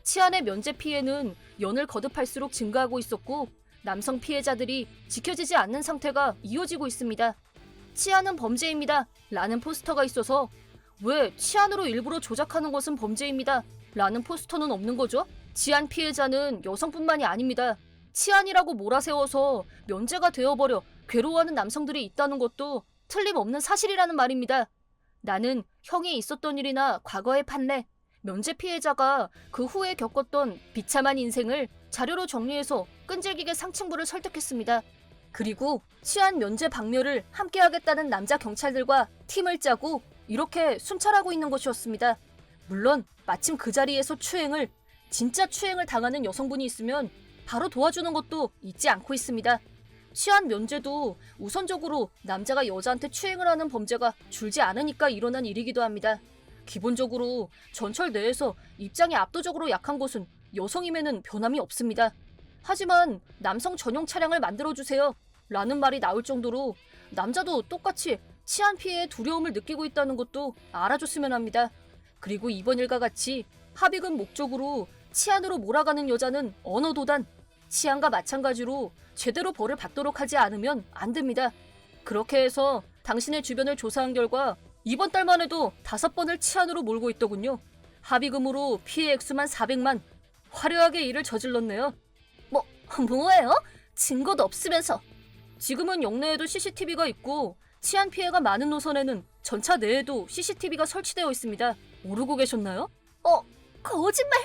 치안의 면제 피해는 연을 거듭할수록 증가하고 있었고 남성 피해자들이 지켜지지 않는 상태가 이어지고 있습니다. 치안은 범죄입니다. 라는 포스터가 있어서 왜 치안으로 일부러 조작하는 것은 범죄입니다. 라는 포스터는 없는 거죠? 치안 피해자는 여성뿐만이 아닙니다. 치안이라고 몰아세워서 면제가 되어버려 괴로워하는 남성들이 있다는 것도 틀림없는 사실이라는 말입니다. 나는 형이 있었던 일이나 과거의 판례, 면제 피해자가 그 후에 겪었던 비참한 인생을 자료로 정리해서 끈질기게 상층부를 설득했습니다. 그리고 치안 면제 박멸을 함께하겠다는 남자 경찰들과 팀을 짜고 이렇게 순찰하고 있는 것이었습니다. 물론 마침 그 자리에서 진짜 추행을 당하는 여성분이 있으면 바로 도와주는 것도 잊지 않고 있습니다. 치안 면제도 우선적으로 남자가 여자한테 추행을 하는 범죄가 줄지 않으니까 일어난 일이기도 합니다. 기본적으로 전철 내에서 입장이 압도적으로 약한 곳은 여성임에는 변함이 없습니다. 하지만 남성 전용 차량을 만들어주세요 라는 말이 나올 정도로 남자도 똑같이 치안 피해의 두려움을 느끼고 있다는 것도 알아줬으면 합니다. 그리고 이번 일과 같이 합의금 목적으로 치안으로 몰아가는 여자는 언어도단, 치안과 마찬가지로 제대로 벌을 받도록 하지 않으면 안 됩니다. 그렇게 해서 당신의 주변을 조사한 결과 이번 달만 해도 5번을 치안으로 몰고 있더군요. 합의금으로 피해 액수만 400만. 화려하게 일을 저질렀네요. 뭐예요? 증거도 없으면서. 지금은 역내에도 CCTV가 있고 치안 피해가 많은 노선에는 전차 내에도 CCTV가 설치되어 있습니다. 모르고 계셨나요? 거짓말!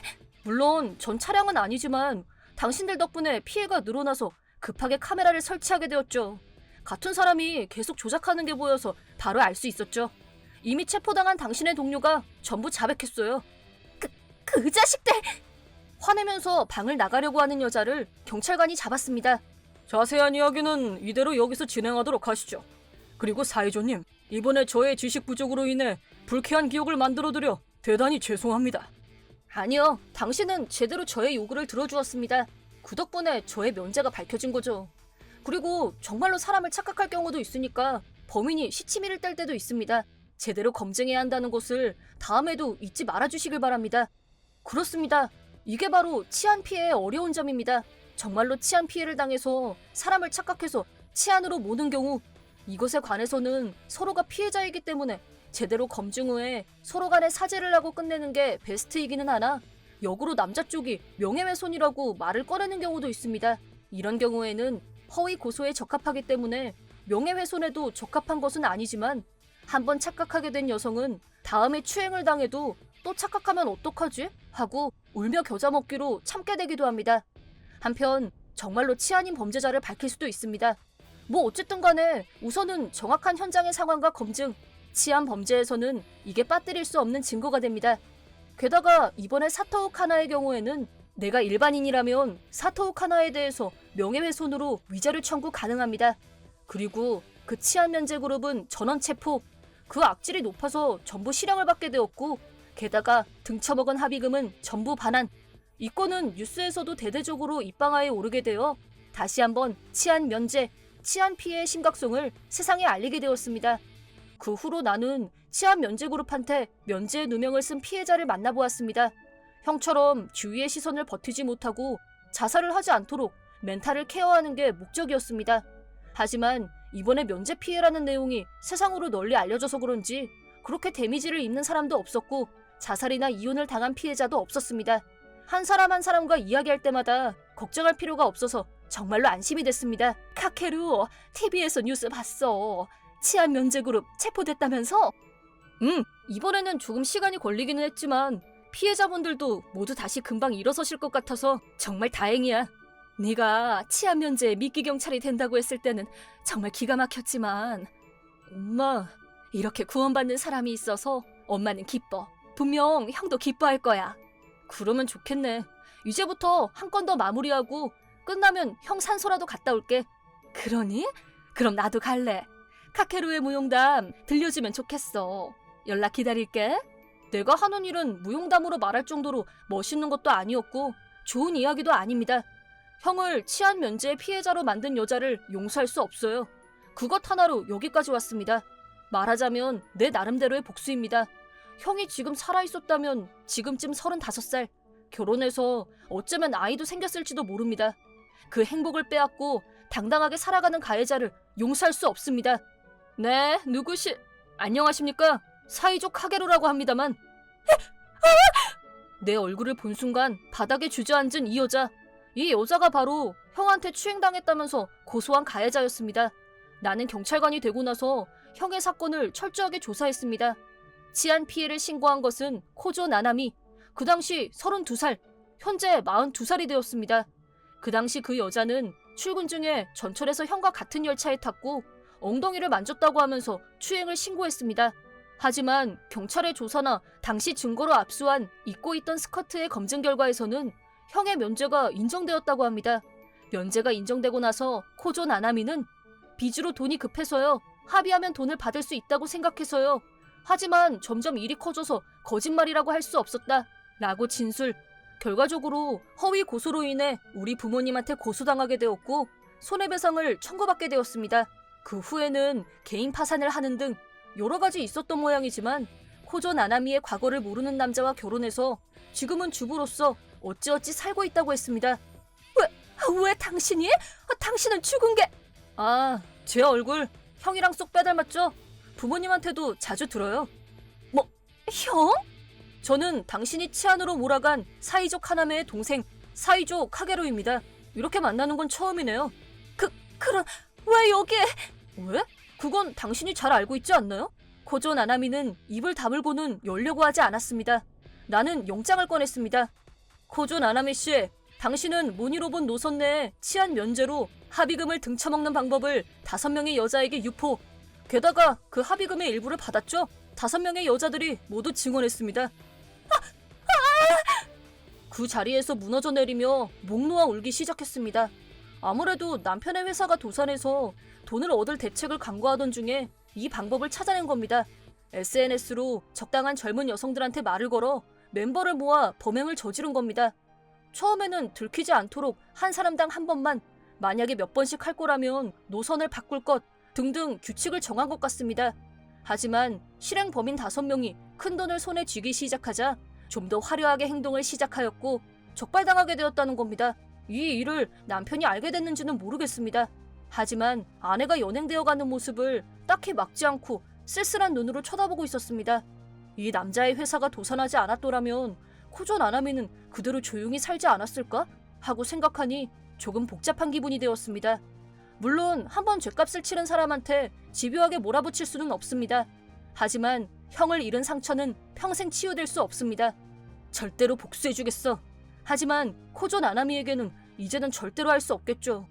물론 전 차량은 아니지만 당신들 덕분에 피해가 늘어나서 급하게 카메라를 설치하게 되었죠. 같은 사람이 계속 조작하는 게 보여서 바로 알 수 있었죠. 이미 체포당한 당신의 동료가 전부 자백했어요. 그 자식들! 화내면서 방을 나가려고 하는 여자를 경찰관이 잡았습니다. 자세한 이야기는 이대로 여기서 진행하도록 하시죠. 그리고 사회조님, 이번에 저의 지식 부족으로 인해 불쾌한 기억을 만들어드려 대단히 죄송합니다. 아니요, 당신은 제대로 저의 요구를 들어주었습니다. 그 덕분에 저의 면제가 밝혀진 거죠. 그리고 정말로 사람을 착각할 경우도 있으니까 범인이 시치미를 뗄 때도 있습니다. 제대로 검증해야 한다는 것을 다음에도 잊지 말아주시길 바랍니다. 그렇습니다. 이게 바로 치안 피해의 어려운 점입니다. 정말로 치안 피해를 당해서 사람을 착각해서 치안으로 모는 경우, 이것에 관해서는 서로가 피해자이기 때문에 제대로 검증 후에 서로 간에 사죄를 하고 끝내는 게 베스트이기는 하나 역으로 남자 쪽이 명예훼손이라고 말을 꺼내는 경우도 있습니다. 이런 경우에는 허위 고소에 적합하기 때문에 명예훼손에도 적합한 것은 아니지만 한번 착각하게 된 여성은 다음에 추행을 당해도 또 착각하면 어떡하지? 하고 울며 겨자 먹기로 참게 되기도 합니다. 한편 정말로 치안인 범죄자를 밝힐 수도 있습니다. 어쨌든 간에 우선은 정확한 현장의 상황과 검증, 치안 범죄에서는 이게 빠뜨릴 수 없는 증거가 됩니다. 게다가 이번에 사토우 카나의 경우에는 내가 일반인이라면 사토우 카나에 대해서 명예훼손으로 위자료 청구 가능합니다. 그리고 그 치안 면제 그룹은 전원 체포, 그 악질이 높아서 전부 실형을 받게 되었고 게다가 등쳐먹은 합의금은 전부 반환. 이 건은 뉴스에서도 대대적으로 입방아에 오르게 되어 다시 한번 치안 면제, 치안 피해의 심각성을 세상에 알리게 되었습니다. 그 후로 나는 치안 면제 그룹한테 면제의 누명을 쓴 피해자를 만나보았습니다. 형처럼 주위의 시선을 버티지 못하고 자살을 하지 않도록 멘탈을 케어하는 게 목적이었습니다. 하지만 이번에 면제 피해라는 내용이 세상으로 널리 알려져서 그런지 그렇게 데미지를 입는 사람도 없었고 자살이나 이혼을 당한 피해자도 없었습니다. 한 사람 한 사람과 이야기할 때마다 걱정할 필요가 없어서 정말로 안심이 됐습니다. 카케루, TV에서 뉴스 봤어. 치안 면제 그룹 체포됐다면서? 이번에는 조금 시간이 걸리기는 했지만 피해자분들도 모두 다시 금방 일어서실 것 같아서 정말 다행이야. 네가 치안 면제에 미끼 경찰이 된다고 했을 때는 정말 기가 막혔지만 엄마, 이렇게 구원받는 사람이 있어서 엄마는 기뻐. 분명 형도 기뻐할 거야. 그러면 좋겠네. 이제부터 한 건 더 마무리하고 끝나면 형 산소라도 갔다 올게. 그러니? 그럼 나도 갈래. 카케루의 무용담 들려주면 좋겠어. 연락 기다릴게. 내가 하는 일은 무용담으로 말할 정도로 멋있는 것도 아니었고 좋은 이야기도 아닙니다. 형을 치안 면제의 피해자로 만든 여자를 용서할 수 없어요. 그것 하나로 여기까지 왔습니다. 말하자면 내 나름대로의 복수입니다. 형이 지금 살아있었다면 지금쯤 35살. 결혼해서 어쩌면 아이도 생겼을지도 모릅니다. 그 행복을 빼앗고 당당하게 살아가는 가해자를 용서할 수 없습니다. 네, 안녕하십니까? 사이족 카게루라고 합니다만. 내 얼굴을 본 순간 바닥에 주저앉은 이 여자. 이 여자가 바로 형한테 추행당했다면서 고소한 가해자였습니다. 나는 경찰관이 되고 나서 형의 사건을 철저하게 조사했습니다. 치안 피해를 신고한 것은 코조 나나미. 그 당시 32살, 현재 42살이 되었습니다. 그 당시 그 여자는 출근 중에 전철에서 형과 같은 열차에 탔고 엉덩이를 만졌다고 하면서 추행을 신고했습니다. 하지만 경찰의 조사나 당시 증거로 압수한 입고 있던 스커트의 검증 결과에서는 형의 면죄가 인정되었다고 합니다. 면죄가 인정되고 나서 코조 나나미는 빚으로 돈이 급해서요. 합의하면 돈을 받을 수 있다고 생각해서요. 하지만 점점 일이 커져서 거짓말이라고 할 수 없었다. 라고 진술. 결과적으로 허위 고소로 인해 우리 부모님한테 고소당하게 되었고 손해배상을 청구받게 되었습니다. 그 후에는 개인 파산을 하는 등 여러 가지 있었던 모양이지만 코조 나나미의 과거를 모르는 남자와 결혼해서 지금은 주부로서 어찌어찌 살고 있다고 했습니다. 왜 당신이? 당신은 죽은 게... 제 얼굴 형이랑 쏙 빼닮았죠? 부모님한테도 자주 들어요. 뭐, 형? 저는 당신이 치안으로 몰아간 사이족 하나메의 동생 사이조 카게루입니다. 이렇게 만나는 건 처음이네요. 그럼 왜 여기에... 왜? 그건 당신이 잘 알고 있지 않나요? 코조 나나미는 입을 다물고는 열려고 하지 않았습니다. 나는 영장을 꺼냈습니다. 코조 나나미 씨, 당신은 모니로본 노선 내에 치안 면제로 합의금을 등쳐먹는 방법을 5명의 여자에게 유포. 게다가 그 합의금의 일부를 받았죠? 5명의 여자들이 모두 증언했습니다. 그 자리에서 무너져 내리며 목 놓아 울기 시작했습니다. 아무래도 남편의 회사가 도산해서 돈을 얻을 대책을 강구하던 중에 이 방법을 찾아낸 겁니다. SNS로 적당한 젊은 여성들한테 말을 걸어 멤버를 모아 범행을 저지른 겁니다. 처음에는 들키지 않도록 한 사람당 한 번만, 만약에 몇 번씩 할 거라면 노선을 바꿀 것 등등 규칙을 정한 것 같습니다. 하지만 실행 범인 5명이 큰돈을 손에 쥐기 시작하자 좀 더 화려하게 행동을 시작하였고 적발당하게 되었다는 겁니다. 이 일을 남편이 알게 됐는지는 모르겠습니다. 하지만 아내가 연행되어가는 모습을 딱히 막지 않고 쓸쓸한 눈으로 쳐다보고 있었습니다. 이 남자의 회사가 도산하지 않았더라면 코조 나나미는 그대로 조용히 살지 않았을까? 하고 생각하니 조금 복잡한 기분이 되었습니다. 물론 한번 죗값을 치른 사람한테 집요하게 몰아붙일 수는 없습니다. 하지만 형을 잃은 상처는 평생 치유될 수 없습니다. 절대로 복수해주겠어. 하지만 코조 나나미에게는 이제는 절대로 할 수 없겠죠.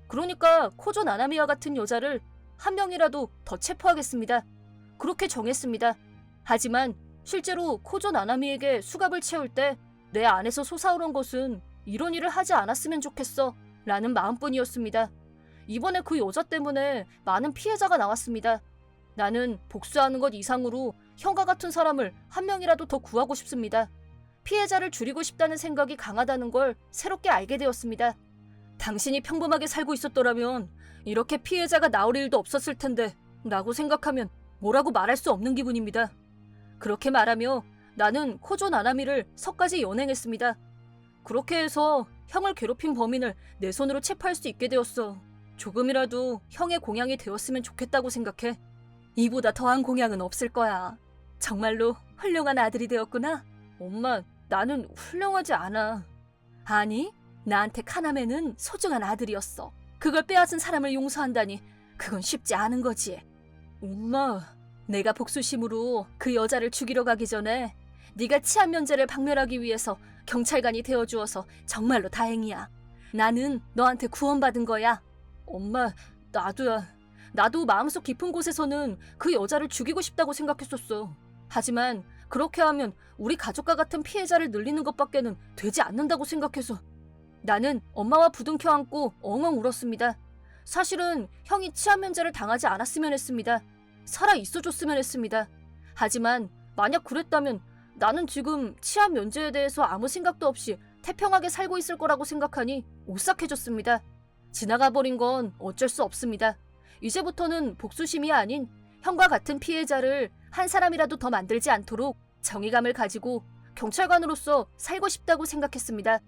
그러니까 코조 나나미와 같은 여자를 한 명이라도 더 체포하겠습니다. 그렇게 정했습니다. 하지만 실제로 코조 나나미에게 수갑을 채울 때 내 안에서 솟아오른 것은 이런 일을 하지 않았으면 좋겠어 라는 마음뿐이었습니다. 이번에 그 여자 때문에 많은 피해자가 나왔습니다. 나는 복수하는 것 이상으로 형과 같은 사람을 한 명이라도 더 구하고 싶습니다. 피해자를 줄이고 싶다는 생각이 강하다는 걸 새롭게 알게 되었습니다. 당신이 평범하게 살고 있었더라면 이렇게 피해자가 나올 일도 없었을 텐데 라고 생각하면 뭐라고 말할 수 없는 기분입니다. 그렇게 말하며 나는 코조 나나미를 석까지 연행했습니다. 그렇게 해서 형을 괴롭힌 범인을 내 손으로 체포할 수 있게 되었어. 조금이라도 형의 공양이 되었으면 좋겠다고 생각해. 이보다 더한 공양은 없을 거야. 정말로 훌륭한 아들이 되었구나. 엄마, 나는 훌륭하지 않아. 아니, 나한테 카나메는 소중한 아들이었어. 그걸 빼앗은 사람을 용서한다니 그건 쉽지 않은 거지. 엄마, 내가 복수심으로 그 여자를 죽이러 가기 전에 네가 치안 면제를 박멸하기 위해서 경찰관이 되어주어서 정말로 다행이야. 나는 너한테 구원받은 거야. 엄마, 나도야. 나도 마음속 깊은 곳에서는 그 여자를 죽이고 싶다고 생각했었어. 하지만 그렇게 하면 우리 가족과 같은 피해자를 늘리는 것밖에는 되지 않는다고 생각해서 나는 엄마와 부둥켜 안고 엉엉 울었습니다. 사실은 형이 치안 면제를 당하지 않았으면 했습니다. 살아 있어줬으면 했습니다. 하지만 만약 그랬다면 나는 지금 치안 면제에 대해서 아무 생각도 없이 태평하게 살고 있을 거라고 생각하니 오싹해졌습니다. 지나가 버린 건 어쩔 수 없습니다. 이제부터는 복수심이 아닌 형과 같은 피해자를 한 사람이라도 더 만들지 않도록 정의감을 가지고 경찰관으로서 살고 싶다고 생각했습니다.